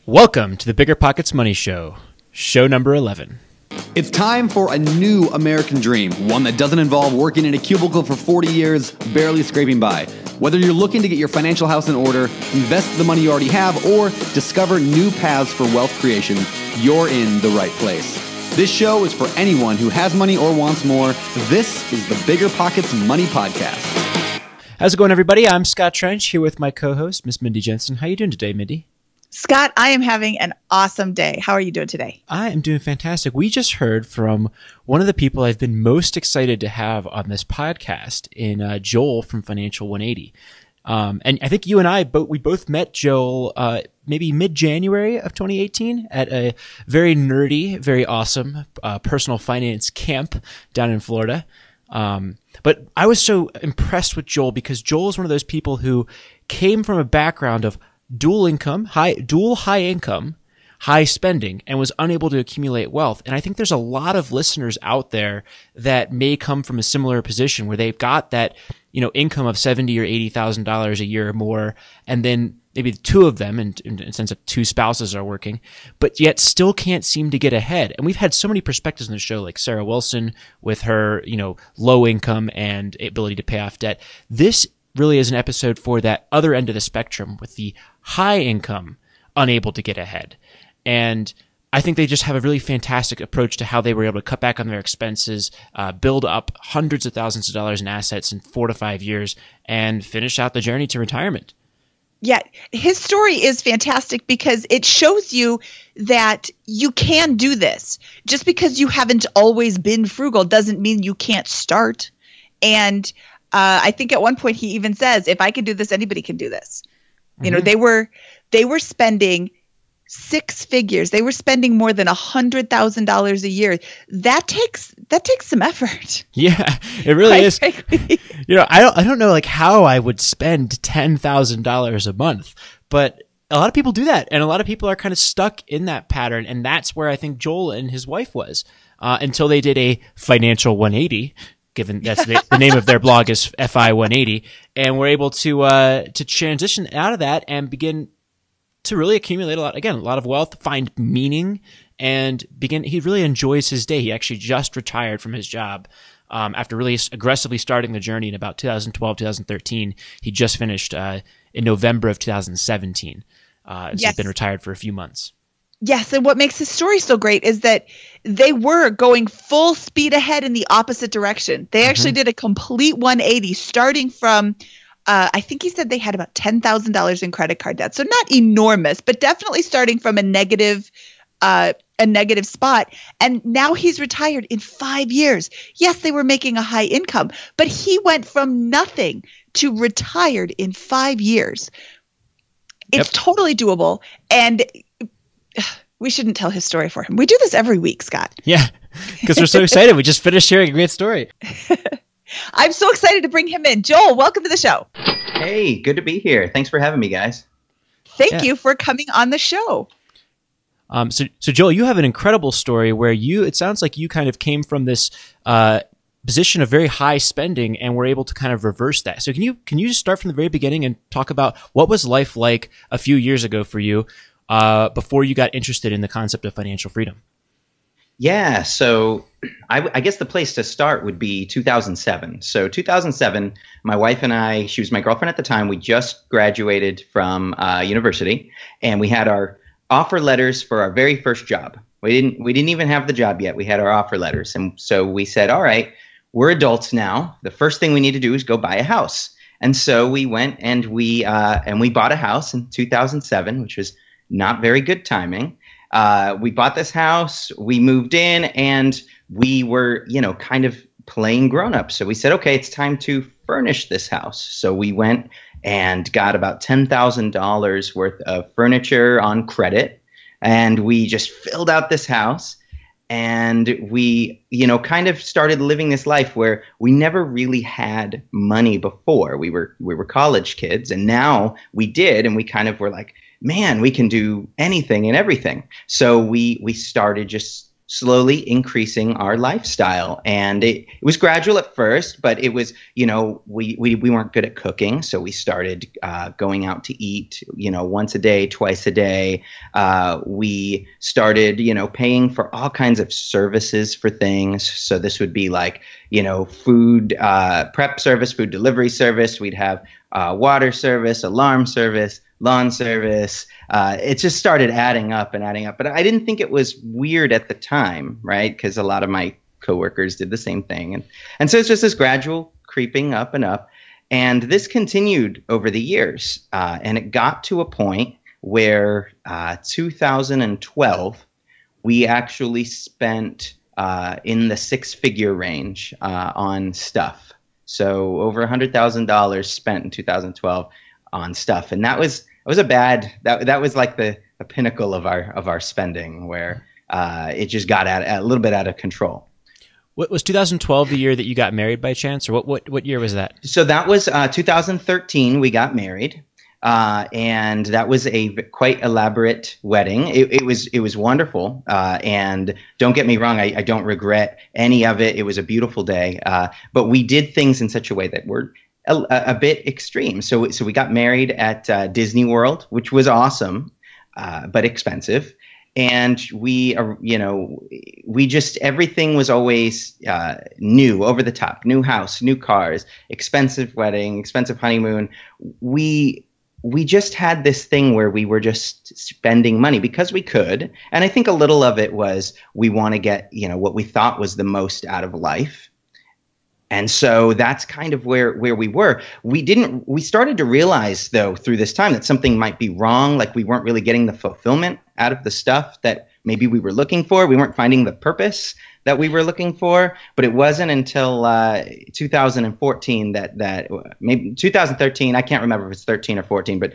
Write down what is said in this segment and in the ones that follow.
Welcome to the BiggerPockets Money Show, show number 11. It's time for a new American dream, one that doesn't involve working in a cubicle for 40 years, barely scraping by. Whether you're looking to get your financial house in order, invest the money you already have, or discover new paths for wealth creation, you're in the right place. This show is for anyone who has money or wants more. This is the BiggerPockets Money Podcast. How's it going, everybody? I'm Scott Trench here with my co-host, Miss Mindy Jensen. How you doing today, Mindy? Scott, I am having an awesome day. How are you doing today? I am doing fantastic. We just heard from one of the people I've been most excited to have on this podcast in Joel from Financial 180. And I think you and I, we both met Joel maybe mid-January of 2018 at a very nerdy, very awesome personal finance camp down in Florida. But I was so impressed with Joel because Joel is one of those people who came from a background of dual high income, high spending, and was unable to accumulate wealth. And I think there's a lot of listeners out there that may come from a similar position where they've got that, income of $70,000 or $80,000 a year or more, and then maybe two of them, in the sense of two spouses are working, but yet still can't seem to get ahead. And we've had so many perspectives in the show, like Sarah Wilson with her, low income and ability to pay off debt. This really is an episode for that other end of the spectrum with the high income unable to get ahead. And I think they just have a really fantastic approach to how they were able to cut back on their expenses, build up hundreds of thousands of dollars in assets in 4 to 5 years, and finish out the journey to retirement. Yeah, his story is fantastic because it shows you that you can do this. Just because you haven't always been frugal doesn't mean you can't start. And I think at one point he even says, if I can do this, anybody can do this. Mm-hmm. They were spending six figures. They were spending more than $100,000 a year. That takes some effort. Yeah, it really is. I don't know how I would spend $10,000 a month, but a lot of people do that, and a lot of people are kind of stuck in that pattern. And that's where I think Joel and his wife was until they did a Financial 180. Given that's the name of their blog is FI 180, and we're able to transition out of that and begin to really accumulate a lot of wealth, find meaning, and begin. He really enjoys his day. He actually just retired from his job after really aggressively starting the journey in about 2012, 2013. He just finished in November of 2017. So he's been retired for a few months. Yes, and what makes his story so great is that they were going full speed ahead in the opposite direction. They actually did a complete 180, starting from, I think he said they had about $10,000 in credit card debt. So not enormous, but definitely starting from a negative spot. And now he's retired in 5 years. Yes, they were making a high income, but he went from nothing to retired in 5 years. It's totally doable. And we shouldn't tell his story for him. We do this every week, Scott. Yeah, because we're so excited. We just finished hearing a great story. I'm so excited to bring him in. Joel, welcome to the show. Hey, good to be here. Thanks for having me, guys. Thank you for coming on the show. So Joel, you have an incredible story where it sounds like you kind of came from this position of very high spending and were able to kind of reverse that. So can you just start from the very beginning and talk about what was life like a few years ago for you before you got interested in the concept of financial freedom? Yeah, so I guess the place to start would be 2007. So 2007, my wife and I, she was my girlfriend at the time, we just graduated from university, and we had our offer letters for our very first job. We didn't even have the job yet. We had our offer letters. And so we said, all right, we're adults now. The first thing we need to do is go buy a house. And so we went and we bought a house in 2007, which was not very good timing. We bought this house, we moved in, and we were, kind of playing grown-up. So we said, okay, it's time to furnish this house. So we went and got about $10,000 worth of furniture on credit, and we just filled out this house. And we, kind of started living this life where we never really had money before. We were college kids, and now we did, and we kind of were like, man, we can do anything and everything. So we started just slowly increasing our lifestyle. And it was gradual at first, but it was, we weren't good at cooking. So we started going out to eat, once a day, twice a day. We started, paying for all kinds of services for things. So this would be like, food prep service, food delivery service. We'd have water service, alarm service, lawn service. It just started adding up and adding up. But I didn't think it was weird at the time, right? Because a lot of my coworkers did the same thing. And so it's just this gradual creeping up and up. And this continued over the years. And it got to a point where 2012, we actually spent in the six-figure range on stuff. So over $100,000 spent in 2012 on stuff, and that was a bad. That was like the pinnacle of our spending, where it just got a little bit out of control. What was 2012 the year that you got married by chance, or what year was that? So that was 2013. We got married. And that was a quite elaborate wedding. It was wonderful. And don't get me wrong, I don't regret any of it. It was a beautiful day. But we did things in such a way that were a bit extreme. So we got married at Disney World, which was awesome, but expensive. And we just, everything was always new, over the top, new house, new cars, expensive wedding, expensive honeymoon. We just had this thing where we were just spending money because we could. And I think a little of it was we want to get, what we thought was the most out of life. And so that's kind of where we were. We started to realize, though, through this time that something might be wrong. Like we weren't really getting the fulfillment out of the stuff that maybe we were looking for. We weren't finding the purpose that we were looking for. But it wasn't until 2014 that maybe 2013, I can't remember if it's 13 or 14, but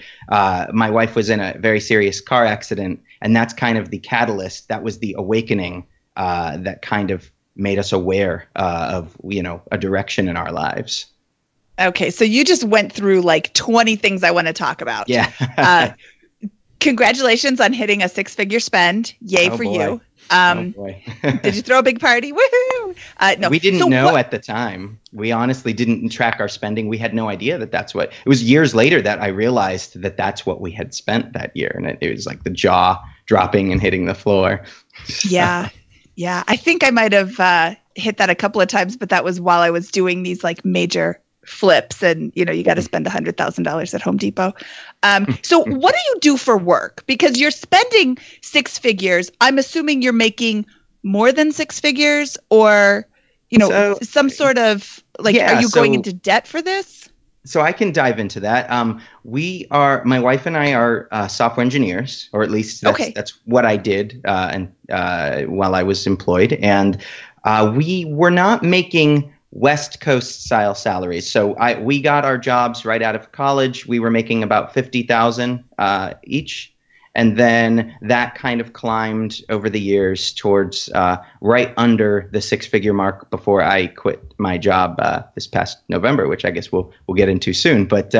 my wife was in a very serious car accident. And that's kind of the catalyst. That was the awakening that kind of made us aware of, a direction in our lives. Okay, so you just went through like 20 things I want to talk about. Yeah. Congratulations on hitting a six-figure spend. Yay for you. Oh boy. Did you throw a big party? Woohoo! No. We didn't know at the time. We honestly didn't track our spending. We had no idea that's what – it was years later that I realized that that's what we had spent that year. And it was like the jaw dropping and hitting the floor. Yeah. Yeah, I think I might have hit that a couple of times, but that was while I was doing these like major flips, and you got to spend $100,000 at Home Depot. So what do you do for work? Because you're spending six figures. I'm assuming you're making more than six figures, or some sort of like, are you going into debt for this? So I can dive into that. My wife and I are software engineers, or at least that's what I did while I was employed. And we were not making West Coast style salaries. So we got our jobs right out of college. We were making about $50,000 each. And then that kind of climbed over the years towards right under the six-figure mark before I quit my job this past November, which I guess we'll get into soon. But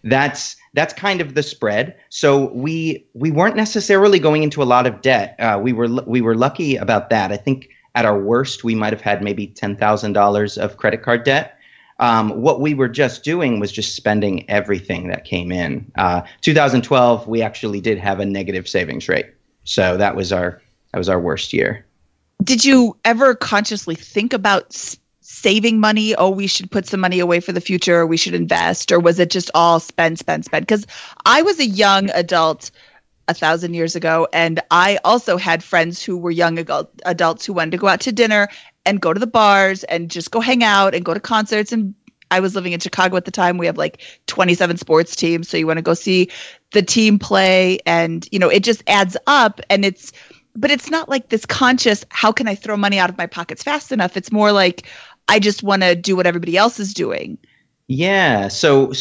that's kind of the spread. So we weren't necessarily going into a lot of debt. We were lucky about that. I think at our worst, we might have had maybe $10,000 of credit card debt. What we were just doing was just spending everything that came in. 2012, we actually did have a negative savings rate. So that was our worst year. Did you ever consciously think about saving money? Oh, we should put some money away for the future, or we should invest, or was it just all spend? Because I was a young adult 1,000 years ago, and I also had friends who were young adults who wanted to go out to dinner and go to the bars and just go hang out and go to concerts. And I was living in Chicago at the time. We have like 27 sports teams. So you want to go see the team play, and, it just adds up. But it's not like this conscious, how can I throw money out of my pockets fast enough? It's more like, I just want to do what everybody else is doing. Yeah. So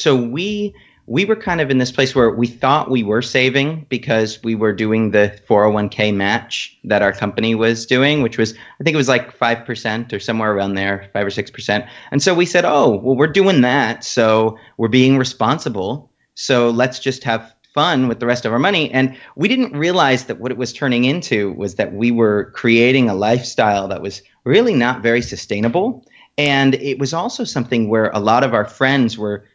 we were kind of in this place where we thought we were saving because we were doing the 401k match that our company was doing, which was, I think it was like 5% or somewhere around there, 5 or 6%. And so we said, oh, well, we're doing that. So we're being responsible. So let's just have fun with the rest of our money. And we didn't realize that what it was turning into was that we were creating a lifestyle that was really not very sustainable. And it was also something where a lot of our friends were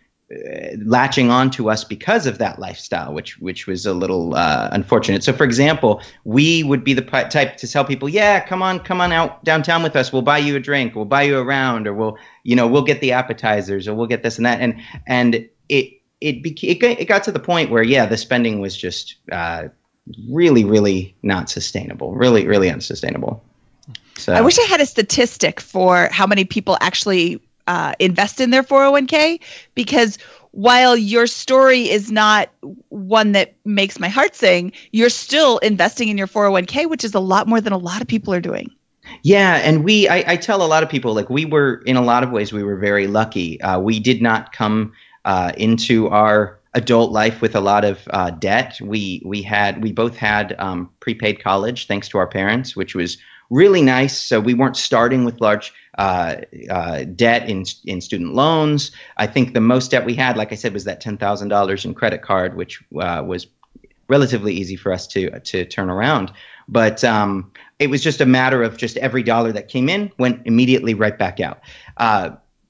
latching on to us because of that lifestyle, which was a little unfortunate. So, for example, we would be the type to tell people, "Yeah, come on out downtown with us. We'll buy you a drink. We'll buy you a round, or we'll get the appetizers, or we'll get this and that." And it got to the point where, yeah, the spending was just really, really not sustainable. Really, really unsustainable. So I wish I had a statistic for how many people actually invest in their 401k, because while your story is not one that makes my heart sing, you're still investing in your 401k, which is a lot more than a lot of people are doing. Yeah, and I tell a lot of people, like, we were, in a lot of ways, we were very lucky. We did not come into our adult life with a lot of debt. We both had prepaid college thanks to our parents, which was really nice. So we weren't starting with large debt in student loans. I think the most debt we had, like I said, was that $10,000 in credit card, which was relatively easy for us to turn around. But it was just a matter of just every dollar that came in went immediately right back out.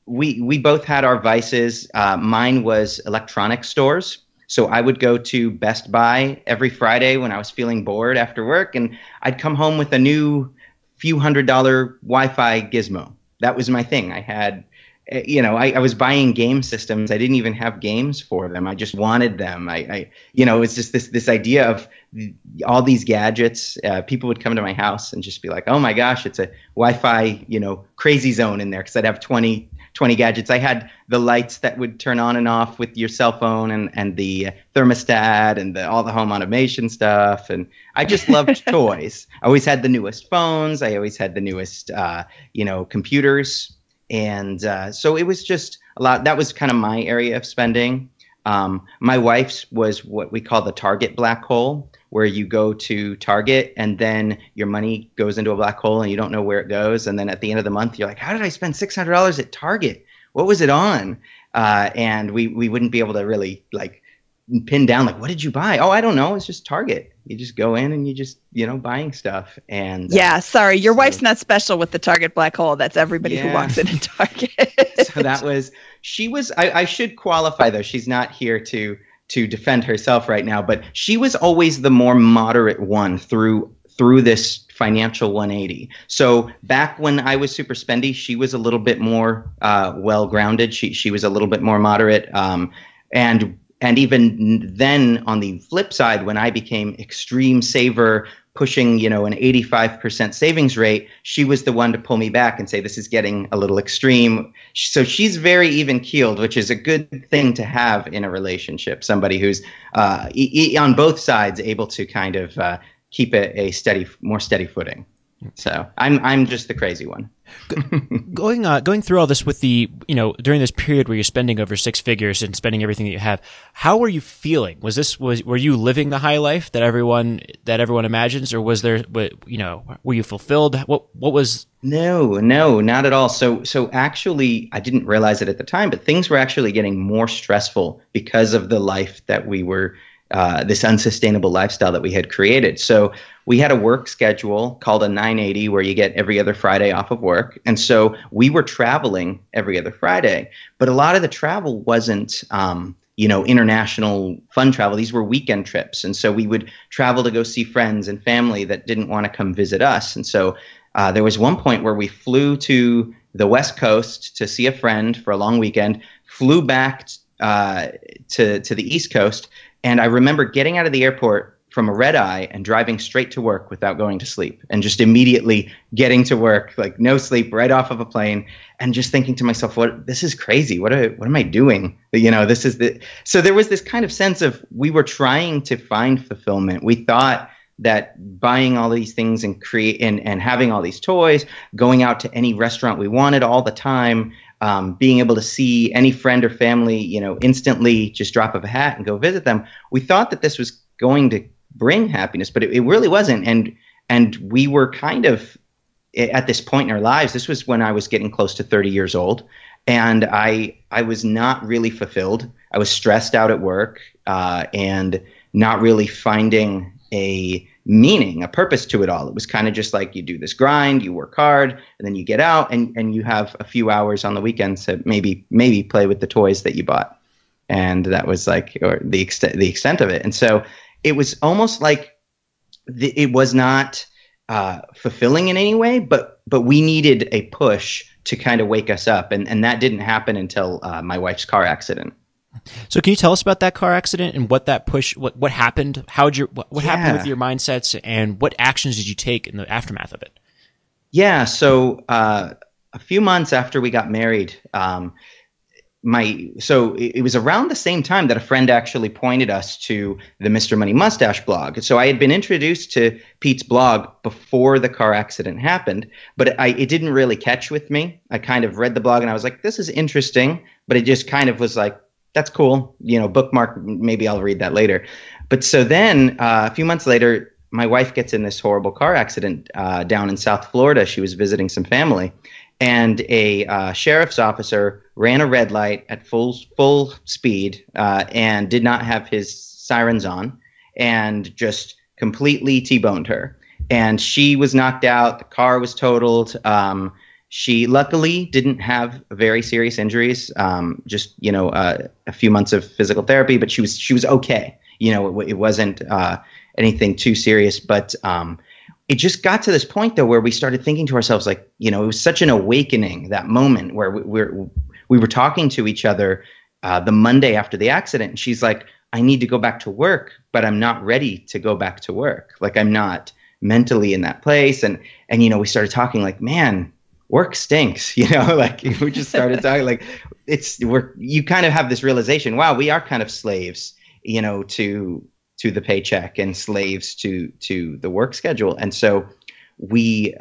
We both had our vices. Mine was electronic stores. So I would go to Best Buy every Friday when I was feeling bored after work, and I'd come home with a new few $100 Wi-Fi gizmo. That was my thing. I had, I was buying game systems. I didn't even have games for them. I just wanted them. It's just this idea of all these gadgets. People would come to my house and just be like, "Oh my gosh, it's a Wi-Fi, crazy zone in there," because I'd have 20 gadgets. I had the lights that would turn on and off with your cell phone, and the thermostat, and all the home automation stuff. And I just loved toys. I always had the newest phones. I always had the newest, computers. And so it was just a lot. That was kind of my area of spending. My wife's was what we call the Target black hole, where you go to Target and then your money goes into a black hole and you don't know where it goes. And then at the end of the month, you're like, "How did I spend $600 at Target? What was it on?" And we wouldn't be able to really pin down, what did you buy? "Oh, I don't know. It's just Target." You just go in and you just, buying stuff. And sorry, your wife's not special with the Target black hole. That's everybody who walks into Target. So I should qualify, though. She's not here to defend herself right now, but she was always the more moderate one through this financial 180. So back when I was super spendy, she was a little bit more well-grounded. She was a little bit more moderate. And even then, on the flip side, when I became extreme saver, pushing, an 85% savings rate, she was the one to pull me back and say, "This is getting a little extreme." So she's very even-keeled, which is a good thing to have in a relationship. Somebody who's on both sides able to kind of keep a more steady footing. So I'm just the crazy one. Going through all this with during this period where you're spending over six figures and spending everything that you have, how were you feeling? Were you living the high life that everyone imagines, or was there, were you fulfilled? What was? No, not at all. So actually, I didn't realize it at the time, but things were actually getting more stressful because of the life that we were, this unsustainable lifestyle that we had created. So we had a work schedule called a 980, where you get every other Friday off of work. And so we were traveling every other Friday, but a lot of the travel wasn't, international fun travel. These were weekend trips. And so we would travel to go see friends and family that didn't want to come visit us. And so there was one point where we flew to the West Coast to see a friend for a long weekend, flew back to the East Coast. And I remember getting out of the airport from a red eye and driving straight to work without going to sleep, and just immediately getting to work, no sleep, right off of a plane, and just thinking to myself, this is crazy. What am I doing? So there was this kind of sense of, we were trying to find fulfillment. We thought that buying all these things and and having all these toys, going out to any restaurant we wanted all the time, being able to see any friend or family, instantly, just drop of a hat and go visit them. We thought that this was going to bring happiness, but it really wasn't. And we were kind of at this point in our lives. This was when I was getting close to 30 years old, and I was not really fulfilled. I was stressed out at work, and not really finding a meaning, a purpose to it all. It was kind of just like you do this grind, you work hard, and then you get out and you have a few hours on the weekends to maybe play with the toys that you bought. And that was like, or the extent of it. And so it was almost like it was not fulfilling in any way, but we needed a push to kind of wake us up. And that didn't happen until my wife's car accident. So can you tell us about that car accident and what that push, what happened? What happened with your mindsets, and what actions did you take in the aftermath of it? Yeah. So a few months after we got married, it was around the same time that a friend actually pointed us to the Mr. Money Mustache blog. So I had been introduced to Pete's blog before the car accident happened, but it didn't really catch with me. I kind of read the blog and I was like, this is interesting, but it just kind of was like, that's cool, bookmark, maybe I'll read that later. But so then a few months later, my wife gets in this horrible car accident down in South Florida. She was visiting some family, and a sheriff's officer ran a red light at full speed and did not have his sirens on, and just completely T-boned her. And she was knocked out. The car was totaled. She luckily didn't have very serious injuries, just a few months of physical therapy, but she was okay. It wasn't anything too serious, but it just got to this point though where we started thinking to ourselves, like, it was such an awakening, that moment where we were talking to each other the Monday after the accident, and she's like, I need to go back to work, but I'm not ready to go back to work. Like, I'm not mentally in that place, and we started talking like, man, work stinks, like we just started talking like you kind of have this realization, wow, we are kind of slaves, to the paycheck and slaves to the work schedule. And so we,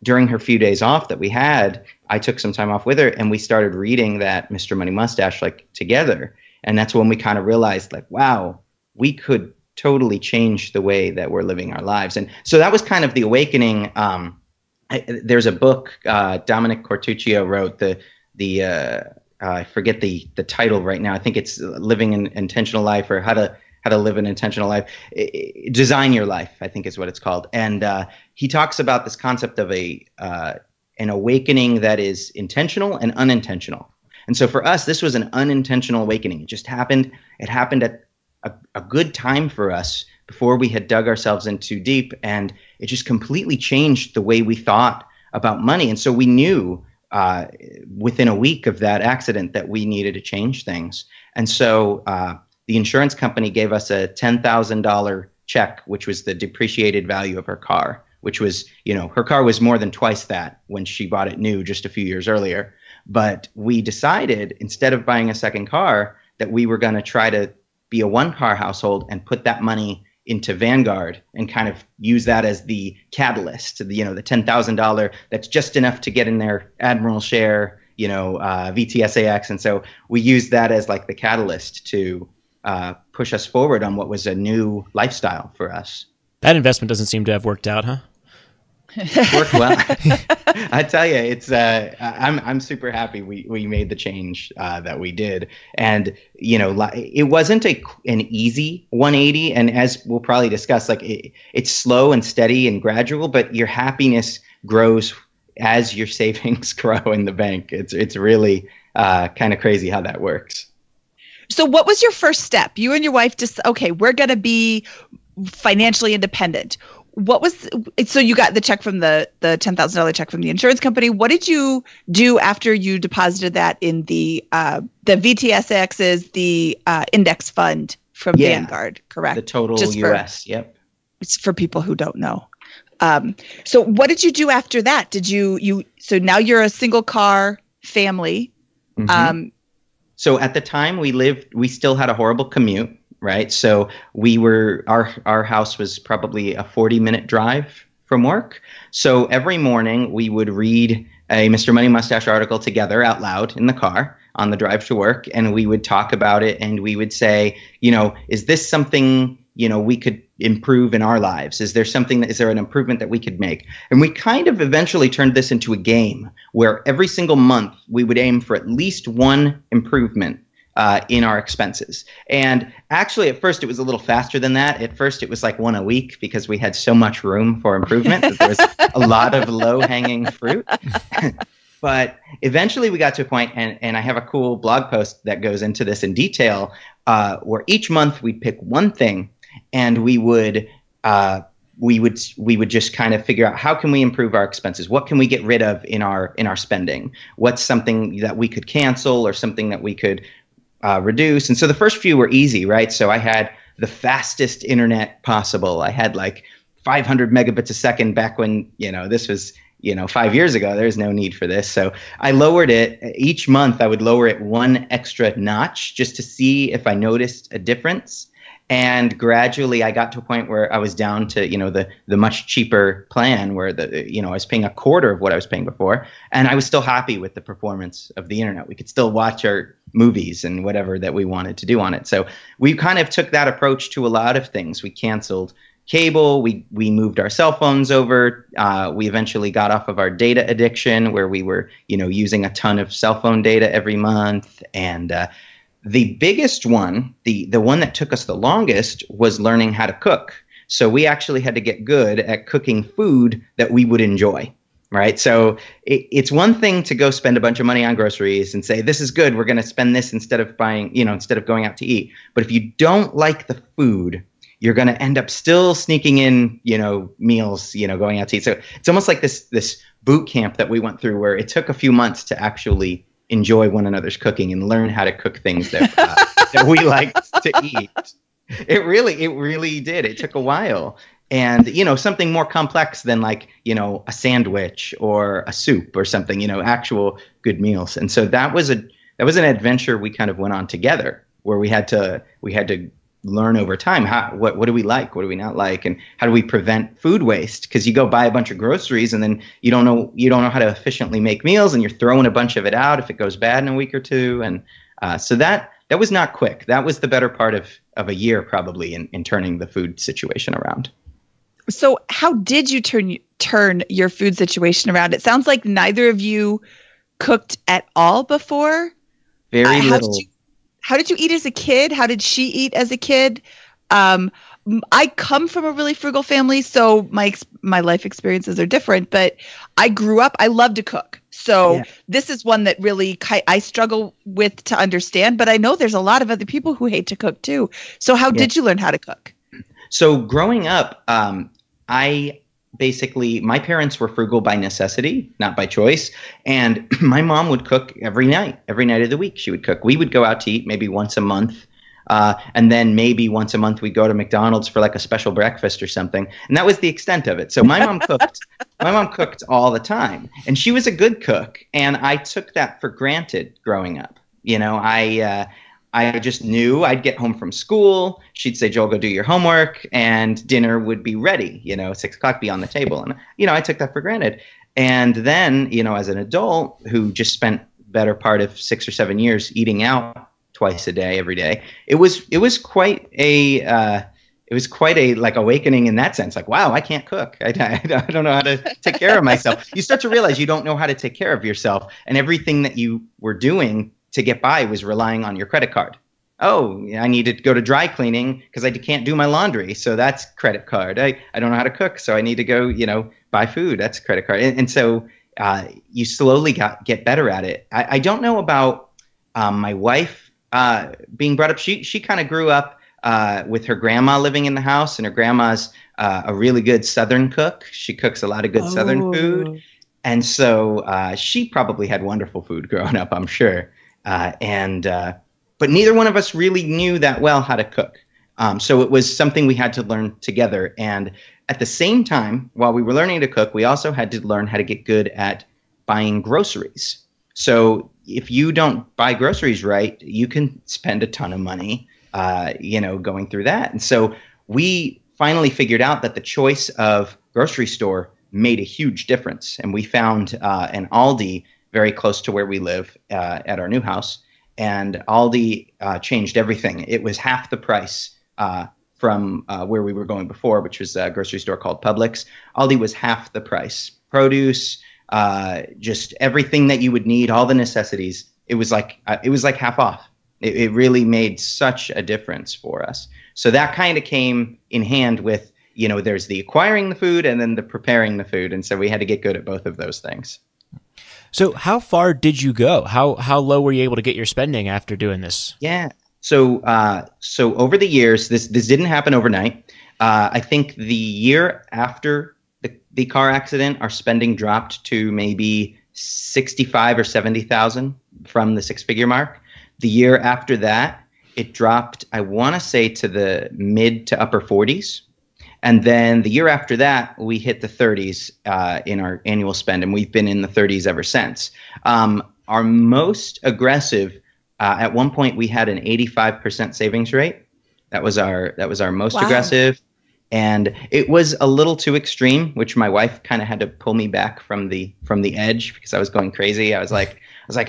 during her few days off that we had, I took some time off with her and we started reading that Mr. Money Mustache like together. And that's when we kind of realized like, wow, we could totally change the way that we're living our lives. And so that was kind of the awakening. There's a book Dominic Cortuccio wrote. I forget the title right now. I think it's Living an Intentional Life, or How to Live an Intentional Life. Design Your Life, I think is what it's called. And he talks about this concept of an awakening that is intentional and unintentional. And so for us, this was an unintentional awakening. It just happened. It happened at a good time for us, before we had dug ourselves in too deep, and it just completely changed the way we thought about money. And so we knew within a week of that accident that we needed to change things. And so the insurance company gave us a $10,000 check, which was the depreciated value of her car, which was, her car was more than twice that when she bought it new just a few years earlier. But we decided, instead of buying a second car, that we were going to try to be a one-car household and put that money into Vanguard and kind of use that as the catalyst, the $10,000 that's just enough to get in their Admiral share, VTSAX. And so we used that as like the catalyst to push us forward on what was a new lifestyle for us. That investment doesn't seem to have worked out, huh? Worked well. I tell you, it's I'm super happy we made the change that we did, and it wasn't an easy 180. And as we'll probably discuss, like it's slow and steady and gradual, but your happiness grows as your savings grow in the bank. It's really kind of crazy how that works. So, what was your first step? You and your wife just we're going to be financially independent. So you got the check from the $10,000 check from the insurance company. What did you do after you deposited that in the VTSX's, the index fund from Vanguard, correct? The total US, yep. It's for people who don't know. So what did you do after that? So now you're a single car family. Mm-hmm. So at the time we still had a horrible commute. Right. So our house was probably a 40-minute drive from work. So every morning we would read a Mr. Money Mustache article together out loud in the car on the drive to work. And we would talk about it, and we would say, is this something, we could improve in our lives? Is there an improvement that we could make? And we kind of eventually turned this into a game where every single month we would aim for at least one improvement in our expenses. And actually, at first, it was a little faster than that. At first, it was like one a week because we had so much room for improvement that there was a lot of low-hanging fruit. But eventually we got to a point, and I have a cool blog post that goes into this in detail, where each month we'd pick one thing, and we would just kind of figure out how can we improve our expenses? What can we get rid of in our spending? What's something that we could cancel or something that we could reduce? And so the first few were easy, right? So I had the fastest internet possible. I had like 500 megabits a second back when, this was 5 years ago. There's no need for this. So I lowered it each month. I would lower it one extra notch just to see if I noticed a difference. And gradually I got to a point where I was down to, the much cheaper plan where I was paying a quarter of what I was paying before. And I was still happy with the performance of the internet. We could still watch our movies and whatever that we wanted to do on it. So we kind of took that approach to a lot of things. We canceled cable. We moved our cell phones over. We eventually got off of our data addiction where we were, using a ton of cell phone data every month. And the biggest one, the one that took us the longest, was learning how to cook. So we actually had to get good at cooking food that we would enjoy. Right. So it's one thing to go spend a bunch of money on groceries and say, this is good, we're going to spend this instead of instead of going out to eat. But if you don't like the food, you're going to end up still sneaking in, meals, going out to eat. So it's almost like this boot camp that we went through where it took a few months to actually enjoy one another's cooking and learn how to cook things that that we liked to eat. It really did. It took a while. And, something more complex than like, a sandwich or a soup or something, actual good meals. And so that was an adventure we kind of went on together where we had to learn over time what do we like, what do we not like, and how do we prevent food waste? Because you go buy a bunch of groceries and then you don't know how to efficiently make meals, and you're throwing a bunch of it out if it goes bad in a week or two. And so that was not quick. That was the better part of a year probably in turning the food situation around. So how did you turn your food situation around? It sounds like neither of you cooked at all before. Very little. How did you eat as a kid? How did she eat as a kid? I come from a really frugal family, so my life experiences are different, but I grew up, I love to cook. So This is one that really I struggle with to understand, but I know there's a lot of other people who hate to cook too. So how did you learn how to cook? So growing up, my parents were frugal by necessity, not by choice. And my mom would cook every night of the week. She would cook. We would go out to eat maybe once a month. And then maybe once a month we'd go to McDonald's for like a special breakfast or something. And that was the extent of it. So my mom cooked. My mom cooked all the time. And she was a good cook. And I took that for granted growing up. I just knew I'd get home from school. She'd say, Joel, go do your homework, and dinner would be ready, 6 o'clock be on the table. And, I took that for granted. And then, as an adult who just spent better part of 6 or 7 years eating out twice a day, every day, it was quite a like awakening in that sense. Like, wow, I can't cook. I don't know how to take care of myself. You start to realize you don't know how to take care of yourself, and everything that you were doing to get by was relying on your credit card. Oh, I need to go to dry cleaning because I can't do my laundry. So that's credit card. I don't know how to cook. So I need to go, buy food. That's credit card. And so you slowly get better at it. I don't know about my wife being brought up. She kind of grew up with her grandma living in the house, and her grandma's a really good Southern cook. She cooks a lot of good Southern food. And so she probably had wonderful food growing up, I'm sure. But neither one of us really knew that well how to cook. So it was something we had to learn together. And at the same time, while we were learning to cook, we also had to learn how to get good at buying groceries. So if you don't buy groceries right, you can spend a ton of money, going through that. And so we finally figured out that the choice of grocery store made a huge difference. And we found an Aldi very close to where we live at our new house. And Aldi changed everything. It was half the price from where we were going before, which was a grocery store called Publix. Aldi was half the price. Produce, just everything that you would need, all the necessities. It was like half off. It really made such a difference for us. So that kind of came in hand with, there's the acquiring the food and then the preparing the food. And so we had to get good at both of those things. So how far did you go? How low were you able to get your spending after doing this? Yeah. So over the years, this didn't happen overnight. I think the year after the car accident, our spending dropped to maybe 65 or 70,000 from the six-figure mark. The year after that, it dropped, I want to say, to the mid to upper 40s. And then the year after that, we hit the 30s in our annual spend, and we've been in the 30s ever since. Our most aggressive, at one point, we had an 85% savings rate. That was our most aggressive. And it was a little too extreme, which my wife kind of had to pull me back from the edge because I was going crazy. I was like,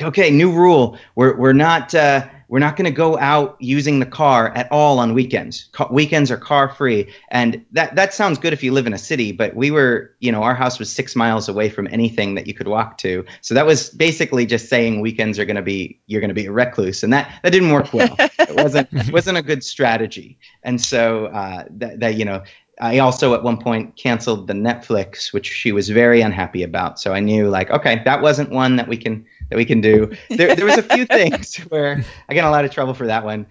okay, new rule. We're not going to go out using the car at all on weekends. Weekends are car free. And that sounds good if you live in a city, but we were, our house was 6 miles away from anything that you could walk to. So that was basically just saying weekends you're going to be a recluse. And that didn't work well. It wasn't a good strategy. And so I also at one point canceled the Netflix, which she was very unhappy about. So I knew okay, that wasn't one that we can do. There was a few things where I got in a lot of trouble for that one.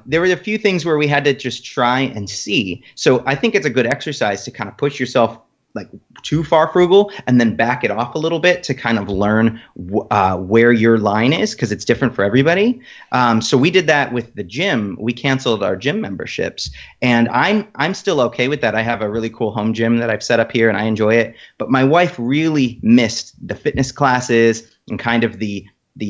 There were a few things where we had to just try and see. So I think it's a good exercise to kind of push yourself too far frugal and then back it off a little bit to kind of learn where your line is, because it's different for everybody. So we did that with the gym. We canceled our gym memberships, and I'm still okay with that. I have a really cool home gym that I've set up here and I enjoy it. But my wife really missed the fitness classes and kind of the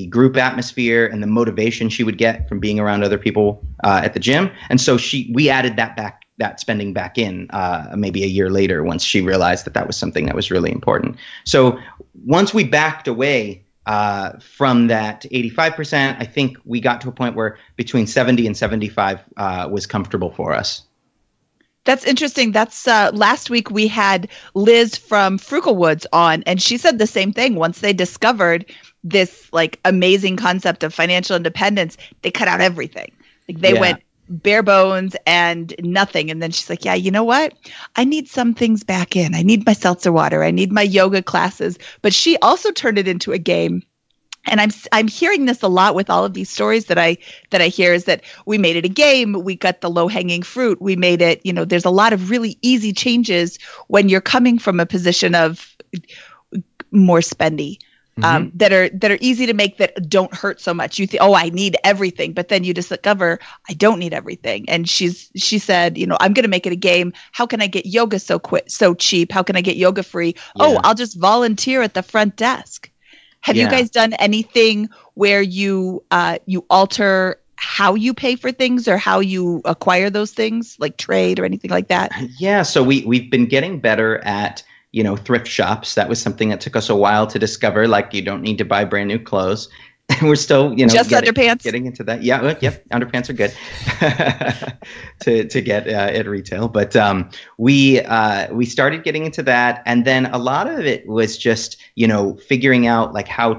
group atmosphere and the motivation she would get from being around other people at the gym. And so we added that spending back in maybe a year later once she realized that was something that was really important. So once we backed away from that 85%, I think we got to a point where between 70 and 75 was comfortable for us. That's interesting. That's last week we had Liz from Frugal Woods on, and she said the same thing. Once they discovered this amazing concept of financial independence, they cut out everything. They went bare bones and nothing. And then she's like, yeah, you know what? I need some things back in. I need my seltzer water. I need my yoga classes. But she also turned it into a game. And I'm hearing this a lot with all of these stories that I hear, is that we made it a game. We got the low hanging fruit. We made it, there's a lot of really easy changes when you're coming from a position of more spendy. That are easy to make, that don't hurt so much. You think, oh, I need everything, but then you discover I don't need everything. And she said, I'm going to make it a game. How can I get yoga so cheap? How can I get yoga free? Yeah. Oh, I'll just volunteer at the front desk. Have you guys done anything where you alter how you pay for things or how you acquire those things, like trade or anything like that? Yeah. So we've been getting better at thrift shops. That was something that took us a while to discover. You don't need to buy brand new clothes. And we're still, just underpants. Getting into that. Yeah. Yep. Underpants are good to get at retail. But we started getting into that. And then a lot of it was just, figuring out how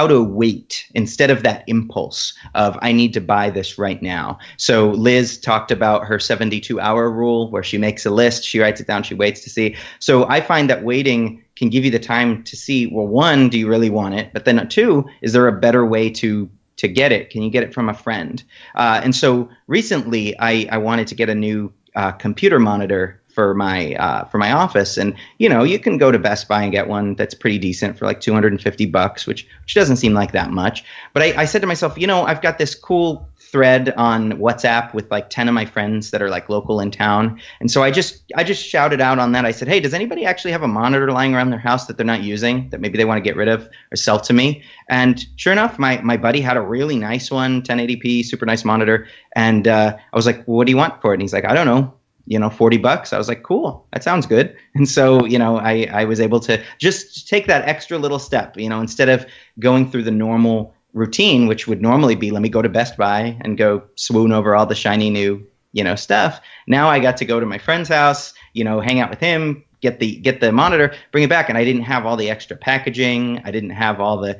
to wait instead of that impulse of I need to buy this right now. So Liz talked about her 72-hour rule, where she makes a list, she writes it down, she waits to see. So I find that waiting can give you the time to see, well, one, do you really want it? But then two, is there a better way to get it? Can you get it from a friend? And so recently I wanted to get a new computer monitor for my office, and you can go to Best Buy and get one that's pretty decent for $250, which doesn't seem like that much. But I said to myself, I've got this cool thread on WhatsApp with 10 of my friends that are local in town, and so I just shouted out on that. I said, hey, does anybody actually have a monitor lying around their house that they're not using, that maybe they want to get rid of or sell to me? And sure enough, my buddy had a really nice one, 1080p, super nice monitor, and I was like, well, what do you want for it? And he's like, I don't know. $40. I was like, cool, that sounds good. And so, I was able to just take that extra little step, instead of going through the normal routine, which would normally be, let me go to Best Buy and go swoon over all the shiny new, stuff. Now I got to go to my friend's house, hang out with him, get the monitor, bring it back. And I didn't have all the extra packaging. I didn't have all the,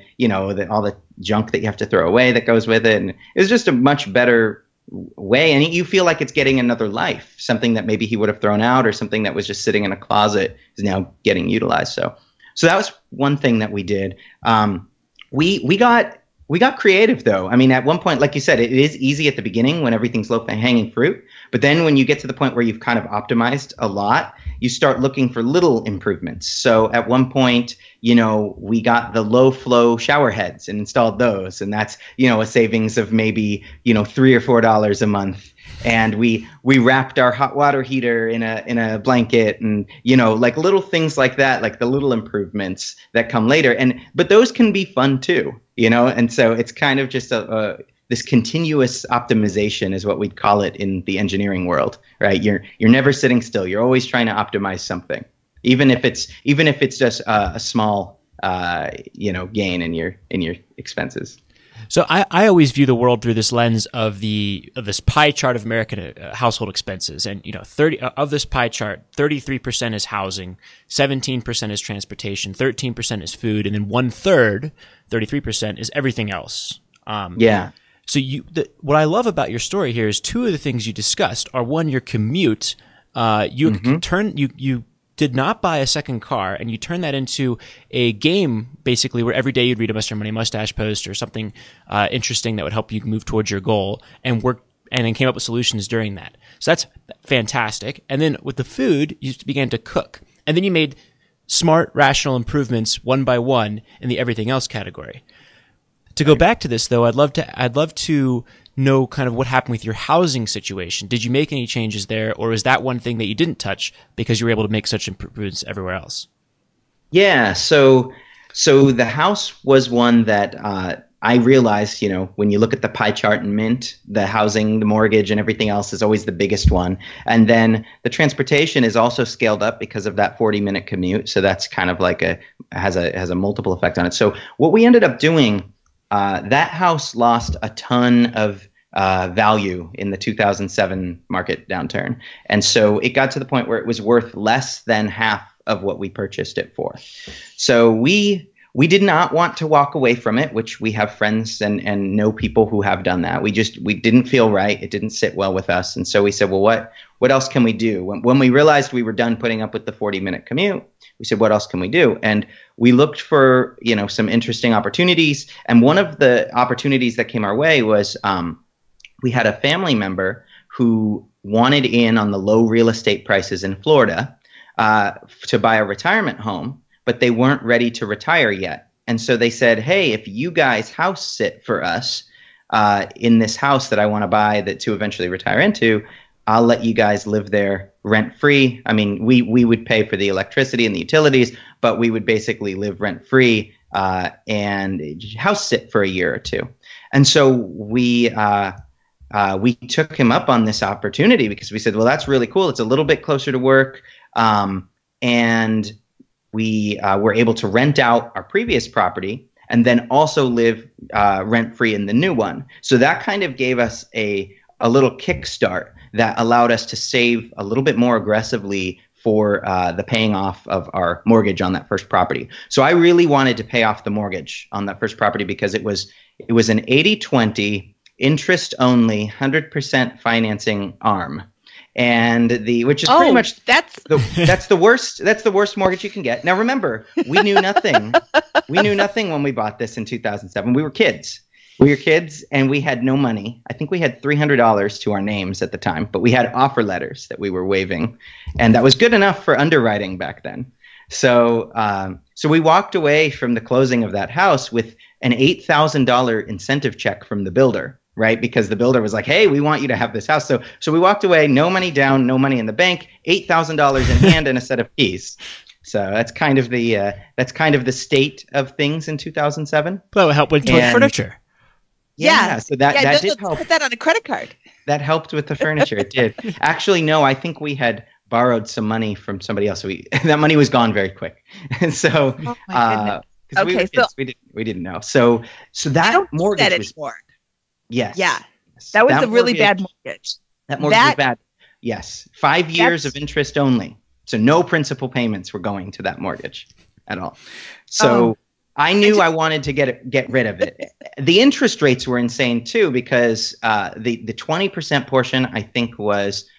all the junk that you have to throw away that goes with it. And it was just a much better way. And you feel like it's getting another life, something that maybe he would have thrown out or something that was just sitting in a closet is now getting utilized. So that was one thing that we did. We got creative, though. I mean, at one point, like you said, it is easy at the beginning when everything's low-hanging fruit. But then when you get to the point where you've kind of optimized a lot, you start looking for little improvements. So at one point, we got the low-flow shower heads and installed those. And that's, a savings of maybe, $3 or $4 a month. And we wrapped our hot water heater in a blanket, and like little things like that, like the little improvements that come later. But those can be fun too, And so it's kind of just this continuous optimization is what we'd call it in the engineering world, right? You're never sitting still. You're always trying to optimize something, even if it's just a small gain in your expenses. So I always view the world through this lens of this pie chart of American household expenses, and 30 of this pie chart, 33% is housing, 17% is transportation, 13% is food, and then 1/3, 33% is everything else. So what I love about your story here is two of the things you discussed are, one, your commute. You did not buy a second car, and you turned that into a game, basically, where every day you'd read a Mr. Money Mustache post or something interesting that would help you move towards your goal, and then came up with solutions during that. So that's fantastic. And then with the food, you began to cook, and then you made smart, rational improvements one by one in the everything else category. To go back to this, though, I'd love to know kind of what happened with your housing situation. Did you make any changes there, or is that one thing that you didn't touch because you were able to make such improvements everywhere else? Yeah, so the house was one that I realized, when you look at the pie chart in Mint, the housing, the mortgage, and everything else is always the biggest one. And then the transportation is also scaled up because of that 40-minute commute. So that's kind of like has a multiple effect on it. So what we ended up doing, that house lost a ton of value in the 2007 market downturn. And so it got to the point where it was worth less than half of what we purchased it for. So we did not want to walk away from it, which we have friends and know people who have done that. We didn't feel right. It didn't sit well with us. And so we said, well, what else can we do? When we realized we were done putting up with the 40-minute commute, we said, what else can we do? And we looked for, some interesting opportunities. And one of the opportunities that came our way was we had a family member who wanted in on the low real estate prices in Florida to buy a retirement home, but they weren't ready to retire yet. And so they said, hey, if you guys house sit for us in this house that I want to buy to eventually retire into, I'll let you guys live there rent-free. I mean, we would pay for the electricity and the utilities, but we would basically live rent-free and house sit for a year or two. And so we took him up on this opportunity because we said, well, that's really cool. It's a little bit closer to work. And we were able to rent out our previous property and then also live rent-free in the new one. So that kind of gave us a little kickstart that allowed us to save a little bit more aggressively for the paying off of our mortgage on that first property. So I really wanted to pay off the mortgage on that first property because it was an 80-20 interest only 100% financing arm. And which is pretty much that's the worst mortgage you can get. Now remember, we knew nothing. We knew nothing when we bought this in 2007. We were kids. And we had no money. I think we had $300 to our names at the time, but we had offer letters that we were waiving, and that was good enough for underwriting back then. So we walked away from the closing of that house with an $8,000 incentive check from the builder, right? Because the builder was like, hey, we want you to have this house. So we walked away, no money down, no money in the bank, $8,000 in hand and a set of keys. So that's kind of the state of things in 2007. Well, it helped with furniture. Yeah, so that did help. Put that on a credit card. That helped with the furniture. It did. Actually, no, I think we had borrowed some money from somebody else. That money was gone very quick. And so, we didn't know. So that mortgage was anymore. Yes. Yeah. That was a really bad mortgage. That mortgage was bad. Yes. 5 years of interest only. So no principal payments were going to that mortgage at all. So I knew I wanted to get rid of it. The interest rates were insane too, because the 20% portion I think was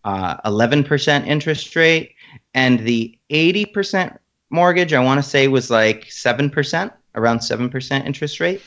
11% interest rate, and the 80% mortgage I want to say was like 7%, around 7% interest rate.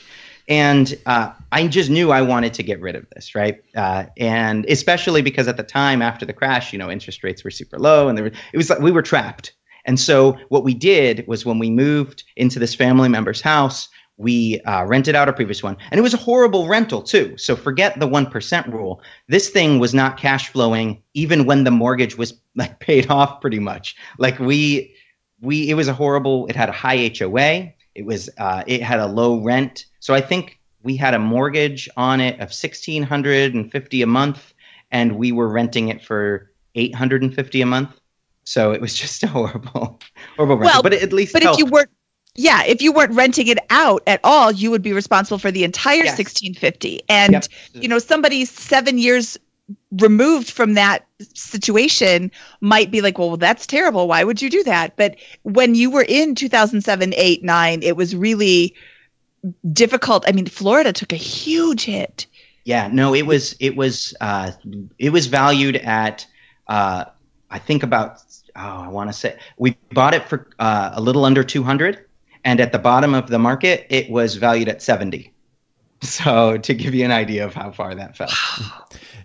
And I just knew I wanted to get rid of this, right? And especially because at the time after the crash, interest rates were super low, and it was like we were trapped. And so what we did was, when we moved into this family member's house, we rented out a previous one, and it was a horrible rental too. So forget the 1% rule. This thing was not cash flowing even when the mortgage was like paid off pretty much. Like it was a horrible. It had a high HOA. It had a low rent. So I think we had a mortgage on it of $1,650 a month, and we were renting it for $850 a month. So it was just a horrible rental. Well, but it at least helped. If you weren't renting it out at all, you would be responsible for the entire $1,650. And somebody 7 years removed from that situation might be like, well, that's terrible. Why would you do that? But when you were in 2007, 8, 9, it was really difficult. I mean, Florida took a huge hit. Yeah, no, it was valued at I think about I want to say we bought it for a little under 200, and at the bottom of the market it was valued at 70. So to give you an idea of how far that fell.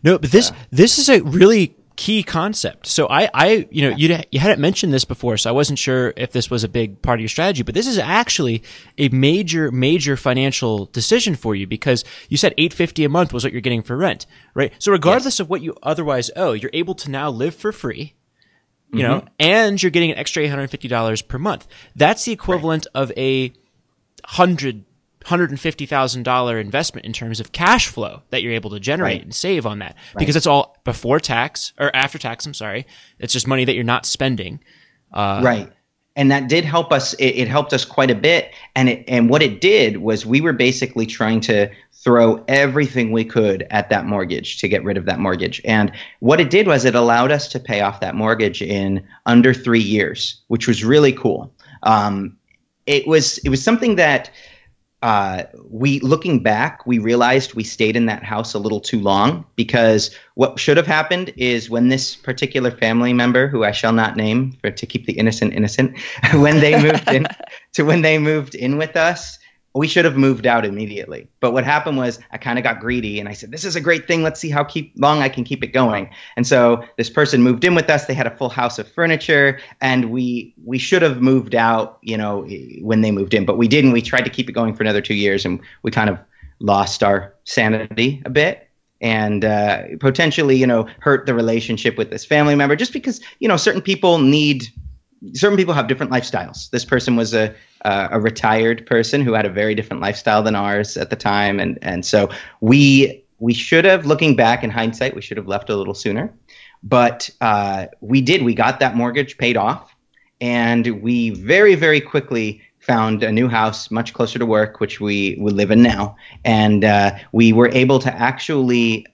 No, but this is a really key concept. So you hadn't mentioned this before, so I wasn't sure if this was a big part of your strategy, but this is actually a major financial decision for you, because you said $850 a month was what you're getting for rent, right? So regardless of what you otherwise owe, you're able to now live for free, and you're getting an extra $850 per month. That's the equivalent of a $150,000 investment in terms of cash flow that you're able to generate and save on that, because it's all before tax or after tax. I'm sorry. It's just money that you're not spending. Right. And that did help us. It helped us quite a bit. And what it did was, we were basically trying to throw everything we could at that mortgage to get rid of that mortgage. And what it did was, it allowed us to pay off that mortgage in under 3 years, which was really cool. It was something that, looking back, we realized we stayed in that house a little too long, because what should have happened is, when this particular family member, who I shall not name to keep the innocent, when they moved in with us, we should have moved out immediately. But what happened was, I kind of got greedy, and I said, this is a great thing. Let's see how long I can keep it going. And so this person moved in with us. They had a full house of furniture, and we should have moved out, when they moved in, but we didn't. We tried to keep it going for another 2 years, and we kind of lost our sanity a bit, and potentially, hurt the relationship with this family member, just because, certain people have different lifestyles. This person was a retired person who had a very different lifestyle than ours at the time. And so we should have, looking back in hindsight, we should have left a little sooner. But we did. We got that mortgage paid off, and we very, very quickly found a new house much closer to work, which we live in now. And we were able to actually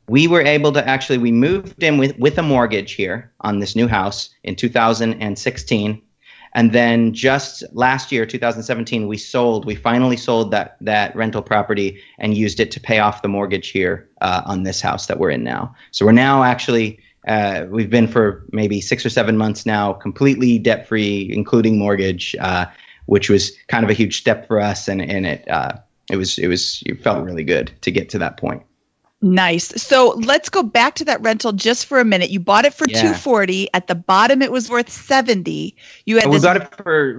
we moved in with a mortgage here on this new house in 2016. And then just last year, 2017, we finally sold that rental property and used it to pay off the mortgage here on this house that we're in now. So we're now actually, we've been for maybe 6 or 7 months now, completely debt-free, including mortgage, which was kind of a huge step for us. And it felt really good to get to that point. Nice. So let's go back to that rental just for a minute. You bought it for $240. At the bottom, it was worth $70. We got it